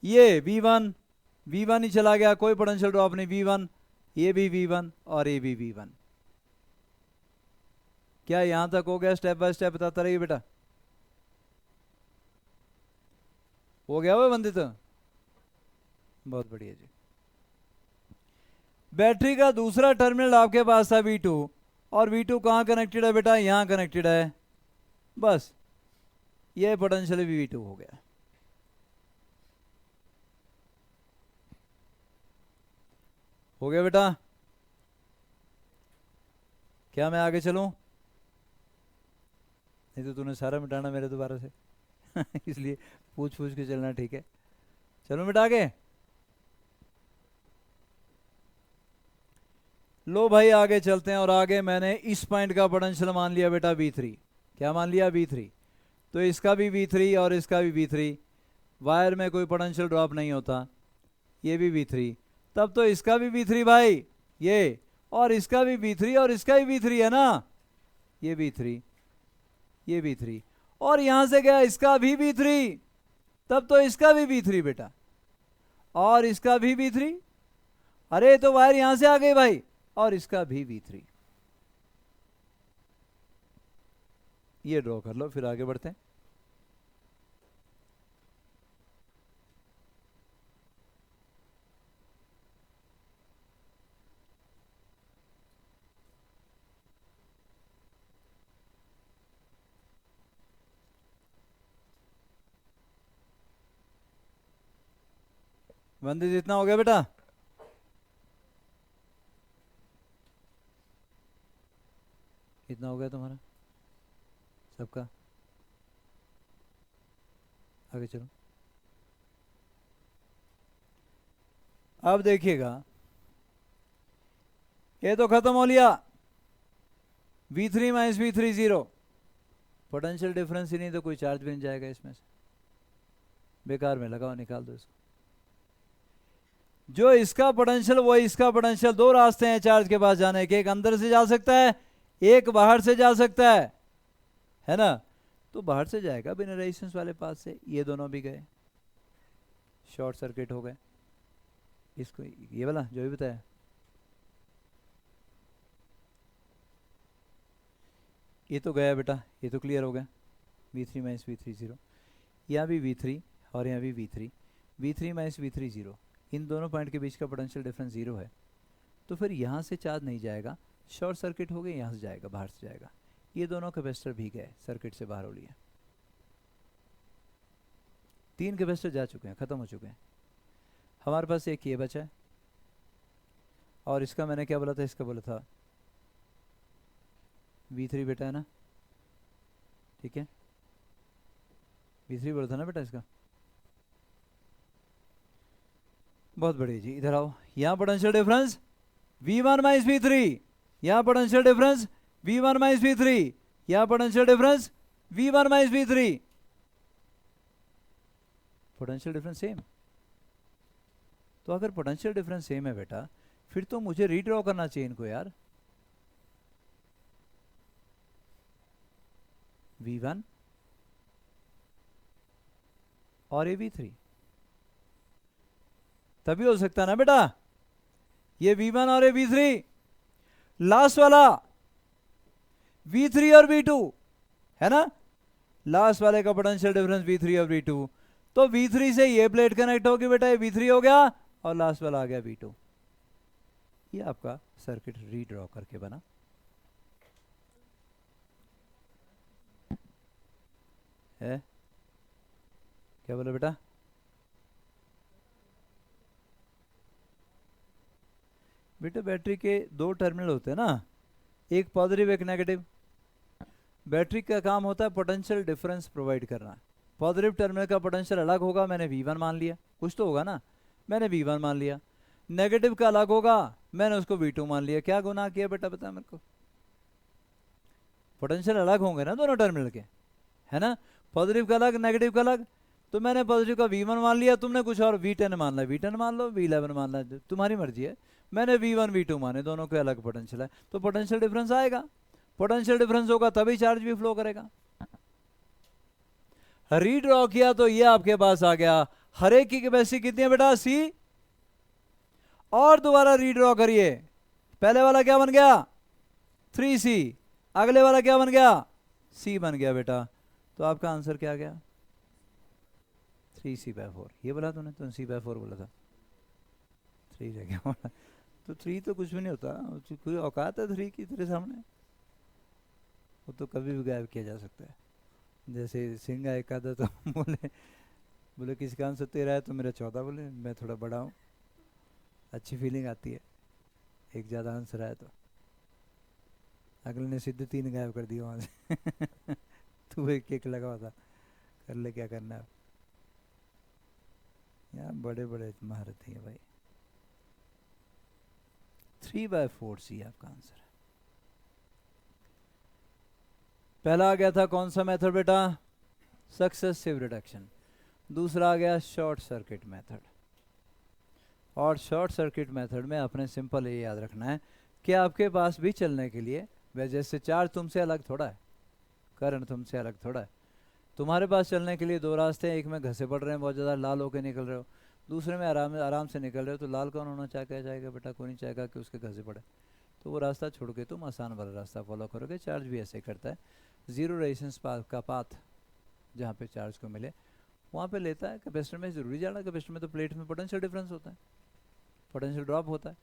ये V1 ही चला गया, कोई पोटेंशियल ड्रॉप नहीं, V1, ये भी V1 और ये भी V1। क्या यहां तक हो गया? स्टेप बाय स्टेप बताता रहिए बेटा। हो गया वो बंदित? बहुत बढ़िया जी। बैटरी का दूसरा टर्मिनल आपके पास था V2, और V2 कहां कनेक्टेड है बेटा? यहां कनेक्टेड है, बस ये पोटेंशियल भी V2 हो गया। हो गया बेटा? क्या मैं आगे चलूं? नहीं तो तूने सारा मिटाना मेरे दोबारा से। इसलिए पूछ पूछ के चलना, ठीक है? चलो मिटा के। लो भाई आगे चलते हैं, और आगे मैंने इस पॉइंट का पोटेंशियल मान लिया बेटा V3। क्या मान लिया? V3। तो इसका भी V3 और इसका भी V3, वायर में कोई पोटेंशियल ड्रॉप नहीं होता, ये भी V3, तब तो इसका भी V3 भाई, ये, और इसका भी V3 और इसका भी V3 है ना, ये V3, ये V3, और यहां से गया इसका भी V3, तब तो इसका भी V3 बेटा, और इसका भी V3। अरे तो वायर यहां से आ गई भाई, और इसका भी V3। ये ड्रॉ कर लो, फिर आगे बढ़ते हैं। वंदित इतना हो गया बेटा? इतना हो गया तुम्हारा सबका? आगे चलो। अब देखिएगा, ये तो खत्म हो लिया। V3 minus V3 0, potential difference ही नहीं तो कोई चार्ज भी नहीं जाएगा इसमें से, बेकार में लगाओ, निकाल दो इसको। जो इसका पोटेंशियल वो इसका पोटेंशियल, दो रास्ते हैं चार्ज के पास जाने के, एक अंदर से जा सकता है, एक बाहर से जा सकता है ना? तो बाहर से जाएगा बिना रेजिस्टेंस वाले पास से, ये दोनों भी गए, शॉर्ट सर्किट हो गए। इसको ये वाला जो भी बताया, ये तो गया बेटा, ये तो क्लियर हो गया। V3 माइनस V3 0, यहाँ भी V3 और यहाँ भी V3, V3 माइनस V3 0, इन दोनों पॉइंट के बीच का पोटेंशियल डिफरेंस 0 है, तो फिर यहाँ से चार्ज नहीं जाएगा, शॉर्ट सर्किट हो गया, यहाँ से जाएगा, बाहर से जाएगा। ये दोनों कैपेसिटर भी गए, सर्किट से बाहर हो लिए, 3 कैपेसिटर जा चुके हैं, ख़त्म हो चुके हैं। हमारे पास एक ये बचा है, और इसका मैंने क्या बोला था, इसका बोला था V3 बेटा है ना, ठीक है, V3 बोला था ना बेटा इसका। बहुत बढ़िया जी, इधर आओ। यहाँ potential difference V1 minus V3, यहाँ potential difference V1 minus V3, यहाँ potential difference V1 minus V3, potential difference same. तो अगर पोटेंशियल डिफरेंस सेम है बेटा, फिर तो मुझे रीड्रॉ करना चाहिए इनको यार, V1 और ये V3, तभी हो सकता ना बेटा, ये V1 और ये V3, लास्ट वाला V3 और V2 है ना, लास्ट वाले का पोटेंशियल डिफरेंस V3 और V2, तो V3 से ये प्लेट कनेक्ट होगी बेटा, ये V3 हो गया, और लास्ट वाला आ गया V2। ये आपका सर्किट रीड्रॉ करके बना। है क्या बोला बेटा? बेटा बैटरी के दो टर्मिनल होते हैं ना, एक पॉजिटिव एक नेगेटिव। बैटरी का काम होता है पोटेंशियल डिफरेंस प्रोवाइड करना। पॉजिटिव टर्मिनल का पोटेंशियल अलग होगा, मैंने V1 मान लिया, कुछ तो होगा ना, मैंने V1 मान लिया। नेगेटिव का अलग होगा, मैंने उसको V2 मान लिया। क्या गुनाह किया बेटा बता मेरे को? पोटेंशियल अलग होंगे ना दोनों टर्मिनल के, है ना, पॉजिटिव का अलग नेगेटिव का अलग। तो मैंने पॉजिटिव का V1 मान लिया, तुमने कुछ और V10 मान लिया, V10 मान लो, V11 मान लो, तुम्हारी मर्जी है। मैंने V1 V2 माने, दोनों के अलग पोटेंशियल है, तो पोटेंशियल डिफरेंस आएगा। पोटेंशियल डिफरेंस होगा तभी चार्ज भी फ्लो करेगा। रीड्रॉ किया तो ये आपके पास आ गया। हर एक की कैपेसिटी कितनी है बेटा? C। और दोबारा रीड्रॉ करिए, पहले वाला क्या बन गया? 3C, अगले वाला क्या बन गया? C बन गया बेटा। तो आपका आंसर क्या गया? 3C/4। ये बोला तूने, तो C/4 बोला था, 3 रह गया। तो 3 तो कुछ भी नहीं होता, कोई औकात है 3 की तेरे सामने? वो तो कभी भी गायब किया जा सकता है। जैसे सिंह एक आधा तो बोले किसी काम से 13 है तो मेरा 14, बोले मैं थोड़ा बड़ा हूँ, अच्छी फीलिंग आती है। एक ज़्यादा आंसर आया तो अगले ने सीधे 3 गायब कर दिया वहाँ से। तू एक लगा हुआ था, कर ले क्या करना है। यार बड़े बड़े महारथी हैं भाई। 3/4 C आपका आंसर है। पहला आ गया था कौन सा मेथड बेटा? Successive reduction. दूसरा आ गया शॉर्ट सर्किट मेथड। और शॉर्ट सर्किट मेथड में अपने सिंपल ये याद रखना है कि आपके पास भी चलने के लिए, जैसे चार्ज तुमसे अलग थोड़ा है, करंट तुमसे अलग थोड़ा है, तुम्हारे पास चलने के लिए दो रास्ते हैं। एक में घसे पड़ रहे हैं बहुत ज़्यादा, लाल होकर निकल रहे हो, दूसरे में आराम से निकल रहे हो। तो लाल कौन होना चाहेगा बेटा? कोई नहीं चाहेगा कि उसके घसे पड़े। तो वो रास्ता छोड़ के तुम आसान वाला रास्ता फॉलो करोगे। चार्ज भी ऐसे करता है, ज़ीरो रेजिस्टेंस का पाथ जहाँ पे चार्ज को मिले वहाँ पे लेता है। कैपेसिटर में ज़रूरी जाना, कैपेसिटर में तो प्लेट में पोटेंशियल डिफरेंस होता है, पोटेंशियल ड्रॉप होता है।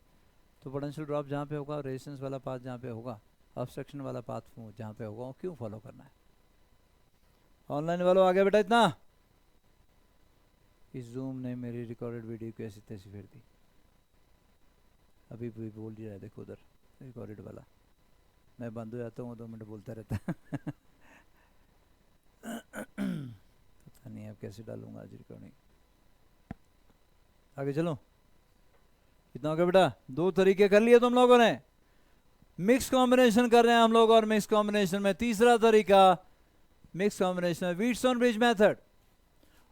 तो पोटेंशियल ड्रॉप जहाँ पे होगा, रेजिस्टेंस वाला पाथ जहाँ पे होगा, ऑब्स्ट्रक्शन वाला पाथ जहाँ पे होगा, वो क्यों फॉलो करना है? ऑनलाइन वालों आ गया बेटा इतना? इस जूम ने मेरी रिकॉर्डेड वीडियो को ऐसी तैसी फेर दी। अभी भी बोल ही रहा है, देखो उधर रिकॉर्डेड वाला। मैं बंद हो जाता हूँ 2 मिनट बोलता रहता पता नहीं अब कैसे डालूंगा आज रिकॉर्डिंग। आगे चलो, कितना हो गया बेटा? 2 तरीके कर लिए तुम लोगों ने। मिक्स कॉम्बिनेशन कर रहे हैं हम लोग, और मिक्स कॉम्बिनेशन में तीसरा तरीका मिक्स कॉम्बिनेशन में व्हीटस्टोन ब्रिज मेथड।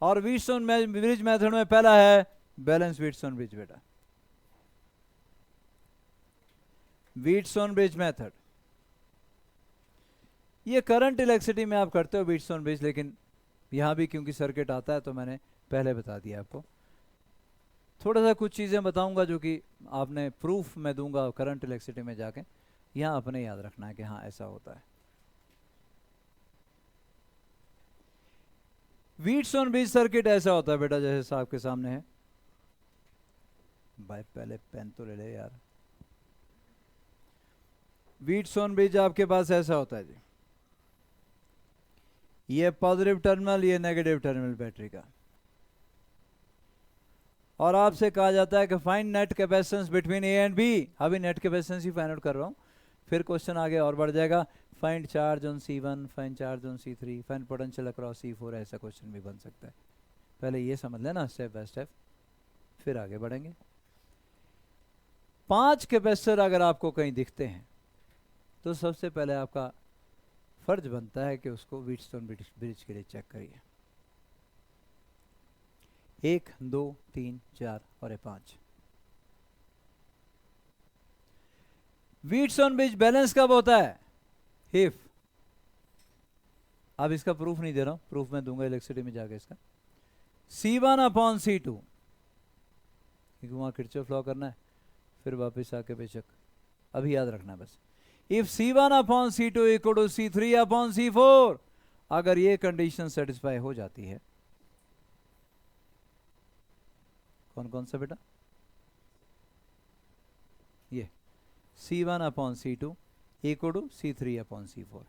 और व्हीटस्टोन ब्रिज मेथड में पहला है बैलेंस व्हीटस्टोन ब्रिज बेटा, व्हीटस्टोन ब्रिज मेथड। ये करंट इलेक्ट्रिसिटी में आप करते हो व्हीटस्टोन ब्रिज, लेकिन यहां भी क्योंकि सर्किट आता है तो मैंने पहले बता दिया आपको। थोड़ा सा कुछ चीजें बताऊंगा जो कि आपने प्रूफ में दूंगा करंट इलेक्ट्रिसिटी में जाके, यहां अपने याद रखना है कि हाँ ऐसा होता है। व्हीटस्टोन ब्रिज सर्किट ऐसा होता है बेटा, जैसे आपके सामने है। भाई पहले पेन तो ले ले यार। व्हीटस्टोन ब्रिज आपके पास ऐसा होता है जी, ये पॉजिटिव टर्मिनल, ये नेगेटिव टर्मिनल बैटरी का। और आपसे कहा जाता है कि find net capacitance between A and B. अभी नेट कैपेसिटेंस ही फाइंड आउट कर रहा हूं, फिर क्वेश्चन आगे और बढ़ जाएगा। Find charge on C1, find charge on C3, find potential across C4, ऐसा क्वेश्चन भी बन सकता है। पहले ये समझ लेना स्टेप बाय स्टेप, फिर आगे बढ़ेंगे। 5 कैपेसिटर अगर आपको कहीं दिखते हैं तो सबसे पहले आपका फर्ज बनता है कि उसको व्हीटस्टोन ब्रिज के लिए चेक करिए। 1, 2, 3, 4 और 5। व्हीटस्टोन ब्रिज बैलेंस कब होता है? इफ, अब इसका प्रूफ नहीं दे रहा हूं, प्रूफ मैं दूंगा इलेक्ट्रिसिटी में जाके इसका। C1 अपॉन C2, क्योंकि वहां किरचॉफ लॉ करना है, फिर वापस आके बेशक अभी याद रखना है बस। If C1 upon C2 equal to C3 upon C4, अगर ये कंडीशन सेटिस्फाई हो जाती है, कौन कौन सा बेटा? ये C1 upon C2 equal to C3 upon C4,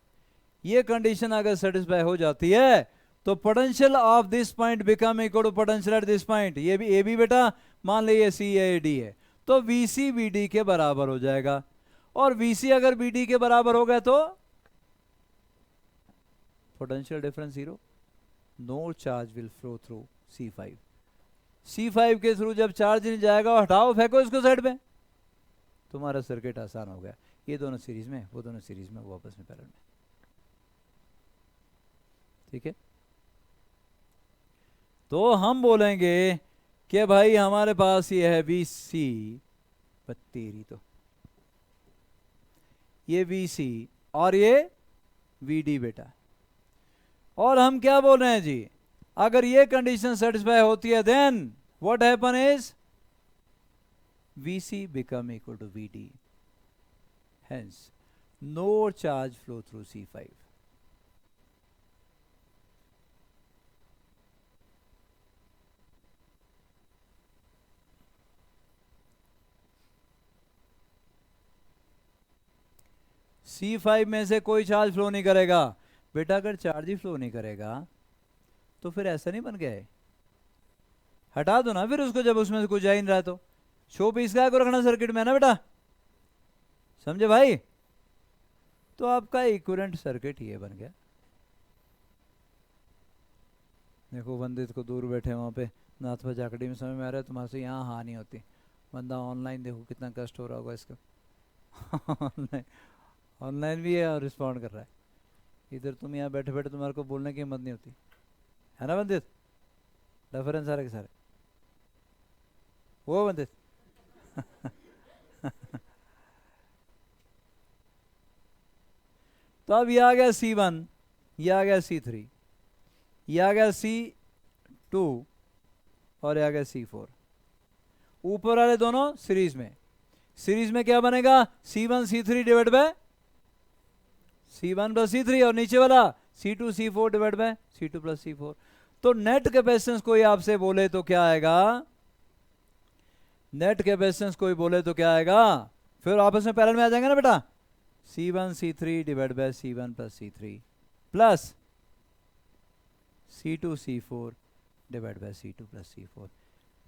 ये कंडीशन अगर सेटिस्फाई हो जाती है तो potential of this point become equal to potential at this point. ये भी ए बी बेटा, मान लीजिए C या डी है, तो VC VD के बराबर हो जाएगा। और VC अगर BD के बराबर हो गया तो potential difference 0, no charge will flow through C5। C5 के थ्रू जब चार्ज नहीं जाएगा, हटाओ फेंको इसको साइड में, तुम्हारा सर्किट आसान हो गया। ये दोनों सीरीज में, वो दोनों सीरीज में, वो आपस में पैरेलल में। ठीक है, तो हम बोलेंगे कि भाई हमारे पास ये है VC, तेरी तो ये VC और ये VD बेटा। और हम क्या बोल रहे हैं जी, अगर ये कंडीशन सेटिस्फाई होती है then what happen is VC become equal to VD, hence no charge flow through C5। C5 में से कोई चार्ज फ्लो नहीं करेगा बेटा। अगर चार्ज ही फ्लो नहीं करेगा तो फिर ऐसा नहीं बन गया है, हटा दो ना फिर उसको, जब उसमें से कुछ जा ही नहीं रहा तो। शो पीस का को रखना सर्किट में ना बेटा, समझे भाई? तो आपका इक्विवेलेंट सर्किट ये बन गया। देखो वंदित को दूर बैठे वहां पे नाथपा जाकड़ी में, समझ में आ रहा है तुम्हारे से? यहाँ हाँ नहीं होती। बंदा ऑनलाइन देखो कितना कष्ट हो रहा होगा इसका ऑनलाइन भी है और रिस्पॉन्ड कर रहा है। इधर तुम यहाँ बैठे बैठे तुम्हारे को बोलने की हिम्मत नहीं होती है ना वंदित? रेफरेंस सारे के सारे वो वंदित तो अब ये आ गया C1, ये आ गया C3, ये आ गया C2 और ये आ गया C4। ऊपर वाले दोनों सीरीज में, सीरीज में क्या बनेगा? C1 C3 divide by C1 plus C3, और नीचे वाला C2 C4 divide by C2 plus C4। तो नेट कैपेसिटेंस कोई आपसे बोले तो क्या आएगा? नेट कैपेसिटेंस कोई बोले तो क्या आएगा? फिर आपस में पैरेलल में आ जाएंगे ना बेटा। C1 C3 divide by C1 plus C3 plus C2 C4 divide by C2 plus C4,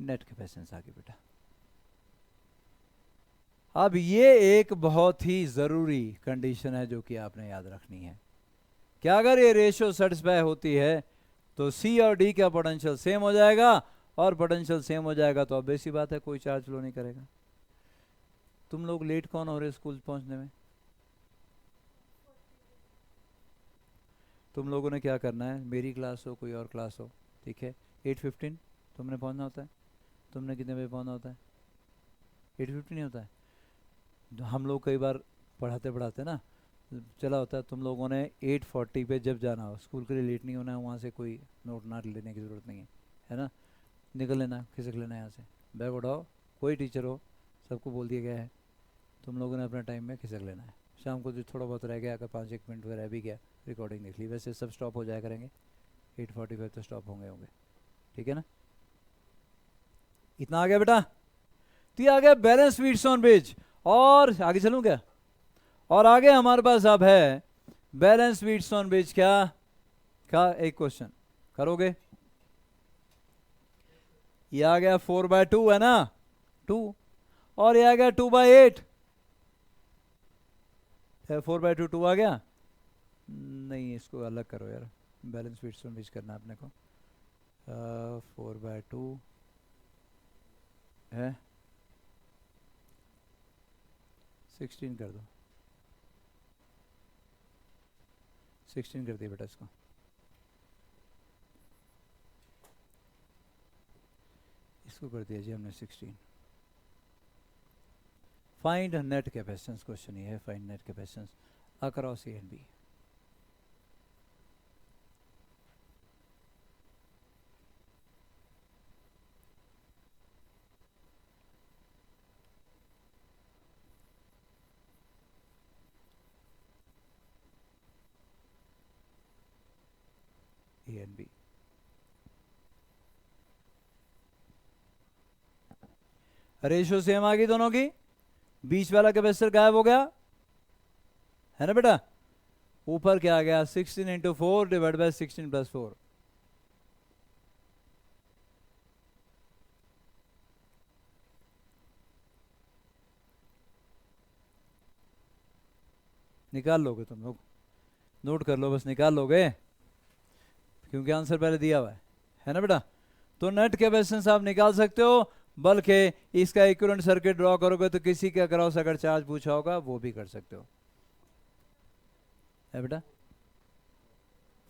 net capacitance आ गई बेटा। अब ये एक बहुत ही ज़रूरी कंडीशन है जो कि आपने याद रखनी है कि अगर ये रेशियो सेटिस्फाई होती है तो C और D का पोटेंशियल सेम हो जाएगा, और पोटेंशियल सेम हो जाएगा तो ऑब्वियस सी बात है कोई चार्ज फ्लो नहीं करेगा। तुम लोग लेट कौन हो रहे स्कूल पहुंचने में? तुम लोगों ने क्या करना है, मेरी क्लास हो कोई और क्लास हो, ठीक है, 8:15 तुमने पहुंचना होता है। तुमने कितने बजे पहुंचना होता है? 8:15 नहीं होता है? हम लोग कई बार पढ़ाते पढ़ाते ना चला होता है, तुम लोगों ने 8:40 पे जब जाना हो, स्कूल के लिए लेट नहीं होना है, वहाँ से कोई नोट ना लेने की ज़रूरत नहीं है ना, निकल लेना, खिसक लेना यहाँ से, बैग उठाओ, कोई टीचर हो सबको बोल दिया गया है, तुम लोगों ने अपने टाइम में खिसक लेना है। शाम को जो थोड़ा बहुत रह गया, अगर 5-1 मिनट रह भी गया, रिकॉर्डिंग देख ली, वैसे सब स्टॉप हो जाया करेंगे, 8:45 तो स्टॉप होंगे, ठीक है ना। इतना आ गया बेटा। तो ये आ गया बैलेंस व्हीटस्टोन ब्रिज। और आगे चलूँ क्या? और आगे हमारे पास अब है बैलेंस व्हीटस्टोन ब्रिज का एक क्वेश्चन करोगे। ये आ गया 4/2 है ना, 2, और ये आ गया 2/8, 4/2 2 आ गया। नहीं, इसको अलग करो यार, बैलेंस व्हीटस्टोन ब्रिज करना अपने को। 4/2 है, 16 कर दो, 16 कर दिया बेटा इसको। इसको कर दिया जी हमने 16। फाइंड नेट कैपेसिटेंस, क्वेश्चन ये है, find net capacitance across A and B. A and B, ratio same आ गई दोनों की, बीच वाला कैपेसिटर गायब हो गया है ना बेटा। ऊपर क्या आ गया, 16 × 4 डिवाइड बाय 16 + 4। निकाल लोगे तुम लोग, नोट कर लो बस, निकाल लोगे क्योंकि आंसर पहले दिया हुआ है ना बेटा। तो नेट कैपेसिटेंस आप निकाल सकते हो, बल्कि इसका इक्विवेलेंट सर्किट ड्रॉ करोगे तो किसी के अक्रॉस अगर चार्ज पूछा होगा वो भी कर सकते हो, है बेटा।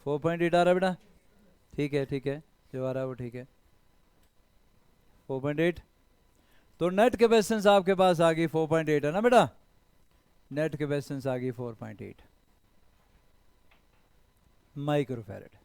4.8 आ रहा है बेटा, ठीक है ठीक है, जो आ रहा है वो ठीक है, 4.8। तो नेट कैपेसिटेंस आपके पास आ गई 4.8 है ना बेटा, नेट कैपेसिटेंस आ गई 4.8 माइक्रोफैरेड।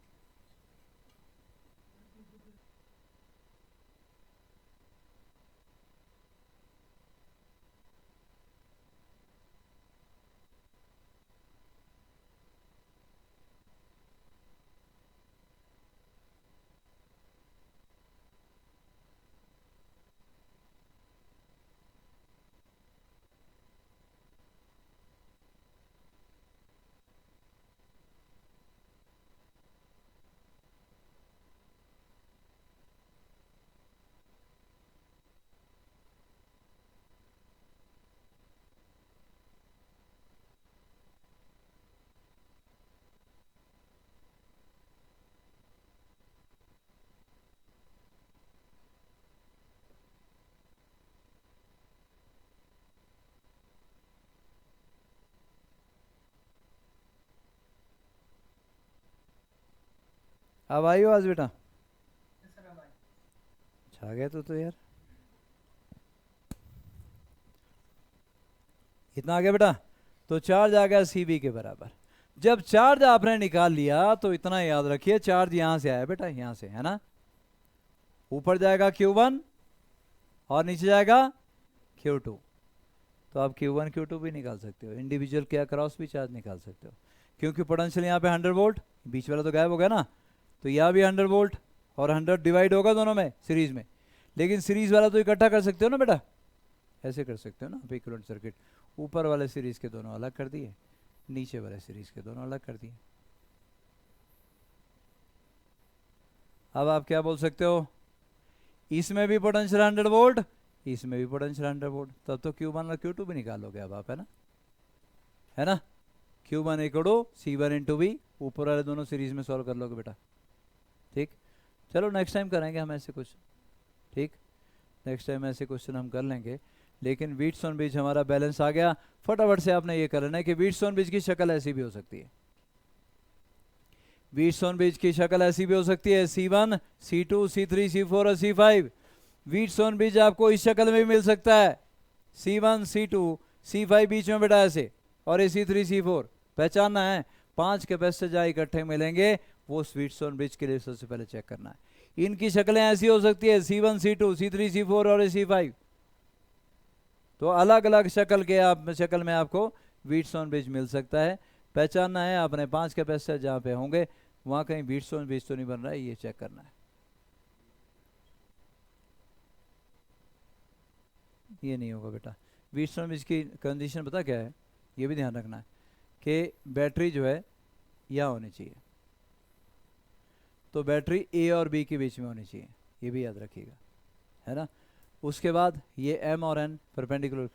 अब आई हो आज बेटा, छा गया तो यार। इतना आ गया बेटा। तो चार्ज आ गया CB के बराबर। जब चार्ज आपने निकाल लिया तो इतना याद रखिए, चार्ज यहां से आया बेटा, यहां से है ना, ऊपर जाएगा Q1 और नीचे जाएगा Q2। तो आप Q1 Q2 भी निकाल सकते हो, इंडिविजुअल के अक्रॉस भी चार्ज निकाल सकते हो, क्योंकि पोटेंशियल यहाँ पे 100 वोल्ट, बीच वाला तो गायब हो गया ना, तो यहाँ भी 100 वोल्ट और 100 डिवाइड होगा दोनों में सीरीज में, लेकिन सीरीज वाला तो इकट्ठा कर सकते हो ना बेटा, ऐसे कर सकते हो ना आप इक्विवेलेंट सर्किट, ऊपर वाले सीरीज के दोनों अलग कर दिए, नीचे वाले सीरीज के दोनों अलग कर दिए। अब आप क्या बोल सकते हो, इसमें भी पोटेंशियल 100 वोल्ट, इसमें भी पोटेंशियल 100 वोल्ट, तब तो Q1 और Q2 भी निकालोगे अब आप, है ना। Q1 equal to C1 into we, ऊपर वाले दोनों सीरीज में सॉल्व कर लोगे बेटा, ठीक। चलो नेक्स्ट टाइम करेंगे हम ऐसे कुछ, ठीक, नेक्स्ट टाइम ऐसे क्वेश्चन हम कर लेंगे। लेकिन व्हीटस्टोन ब्रिज हमारा बैलेंस आ गया। फटाफट से आपने ये कर लेना है कि व्हीटस्टोन ब्रिज की शक्ल ऐसी भी हो सकती है, व्हीटस्टोन ब्रिज की शक्ल ऐसी भी हो सकती है, C1 C2 C3 C4 और C5। व्हीटस्टोन ब्रिज आपको इस शक्ल में भी मिल सकता है, C1 C2 C5 बीच में बेटा ऐसे, और ये C3 C4। पहचानना है, 5 कैपेसिटर जहाँ इकट्ठे मिलेंगे वो व्हीटस्टोन ब्रिज के लिए सबसे पहले चेक करना है। इनकी शक्लें ऐसी हो सकती है, C1 C2 C3 C4 और C5। तो अलग अलग शक्ल में आपको व्हीटस्टोन ब्रिज मिल सकता है। पहचानना है आपने, 5 कैपेसिटर जहाँ पे होंगे वहाँ कहीं व्हीटस्टोन ब्रिज तो नहीं बन रहा है, ये चेक करना है। ये नहीं होगा बेटा। व्हीटस्टोन ब्रिज की कंडीशन पता क्या है, ये भी ध्यान रखना है कि बैटरी जो है यहाँ होनी चाहिए, तो बैटरी ए और बी के बीच में होनी चाहिए, ये भी याद रखिएगा, है ना। उसके बाद ये एम और एन परपेंडिकुलर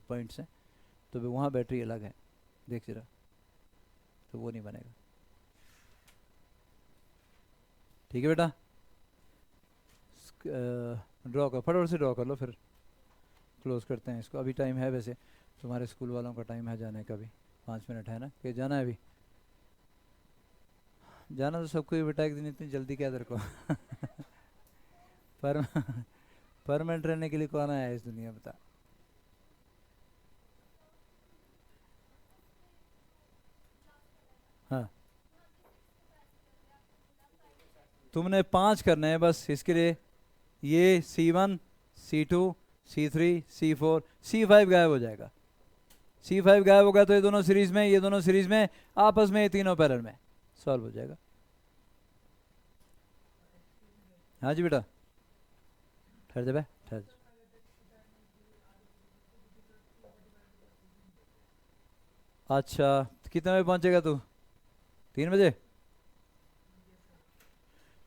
पॉइंट्स हैं, तो वहाँ बैटरी अलग है, देख जरा, तो वो नहीं बनेगा, ठीक है बेटा। ड्रॉ कर, फटाफट से ड्रॉ कर लो, फिर क्लोज करते हैं इसको। अभी टाइम है, वैसे तुम्हारे स्कूल वालों का टाइम है जाने का भी, 5 मिनट है ना, कि जाना है अभी, जाना तो सबको ही बेटा, एक दिन इतनी जल्दी क्या तेरे को पर परमानेंट रहने के लिए कौन आया है इस दुनिया में, बता। हाँ, तुमने 5 करने हैं बस, इसके लिए ये C1 C2 C3 C4 C5 गायब हो जाएगा। C5 गायब होगा तो ये दोनों सीरीज में, ये दोनों सीरीज में, आपस में ये तीनों पैरेलल में सॉल्व हो जाएगा। हाँ जी बेटा, ठहर जा, ठहर। अच्छा, कितने बजे पहुंचेगा तू? 3 बजे?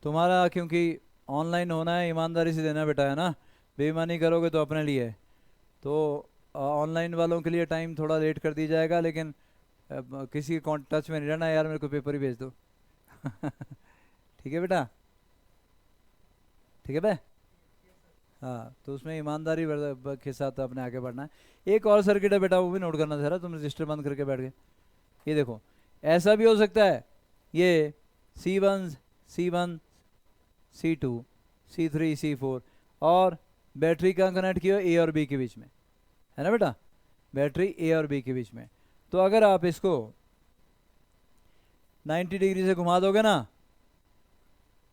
तुम्हारा क्योंकि ऑनलाइन होना है, ईमानदारी से देना बेटा, है ना, बेईमानी करोगे तो अपने लिए। तो ऑनलाइन वालों के लिए टाइम थोड़ा लेट कर दिया जाएगा, लेकिन किसी के टच में नहीं रहना यार, मेरे को पेपर ही भेज दो ठीक है बेटा, ठीक है बे। हाँ, तो उसमें ईमानदारी के साथ अपने आगे बढ़ना है। एक और सर्किट है बेटा, वो भी नोट करना जरा, तुम रजिस्टर बंद करके बैठ गए। ये देखो, ऐसा भी हो सकता है, ये C1 C2 C3 C4 और बैटरी का कनेक्ट किया ए और बी के बीच में, है ना बेटा, बैटरी ए और बी के बीच में। तो अगर आप इसको 90 डिग्री से घुमा दोगे ना,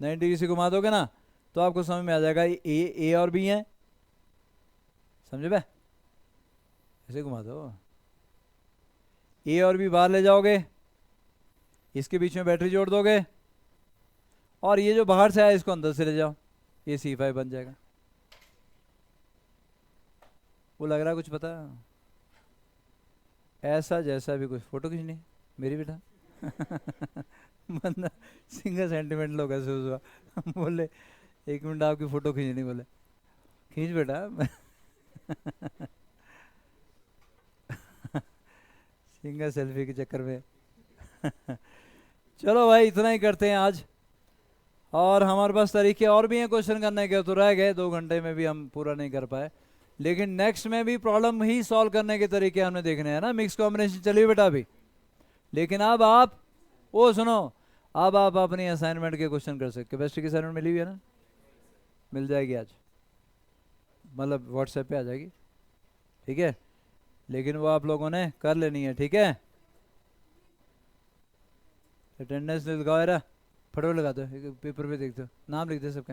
90 डिग्री से घुमा दोगे ना, तो आपको समझ में आ जाएगा ए और बी है, समझे बे। ऐसे घुमा दो, ए और बी बाहर ले जाओगे, इसके बीच में बैटरी जोड़ दोगे, और ये जो बाहर से आया इसको अंदर से ले जाओ, ये C5 बन जाएगा। वो लग रहा है कुछ पता, ऐसा जैसा भी कुछ फोटो खींचनी है मेरी बेटा बंदा सिंगल सेंटीमेंट लोग ऐसे हुआ बोले 1 मिनट आपकी फोटो खींचनी, बोले खींच बेटा सिंगल सेल्फी के चक्कर में चलो भाई, इतना ही करते हैं आज, और हमारे पास तरीके और भी हैं क्वेश्चन करने के, तो रह गए 2 घंटे में भी हम पूरा नहीं कर पाए, लेकिन नेक्स्ट में भी प्रॉब्लम ही सॉल्व करने के तरीके हमने देखने हैं ना। मिक्स कॉम्बिनेशन चलिए बेटा अभी, लेकिन अब आप वो सुनो, अब आप अपनी असाइनमेंट के क्वेश्चन कर सकते। केमिस्ट्री की असाइनमेंट मिली हुई है ना, मिल जाएगी आज, मतलब व्हाट्सएप पे आ जाएगी, ठीक है, लेकिन वो आप लोगों ने कर लेनी है, ठीक है। अटेंडेंस लगाओ यार, फटोफट लगा दो, पेपर पे देख दो, नाम लिख दो सबके।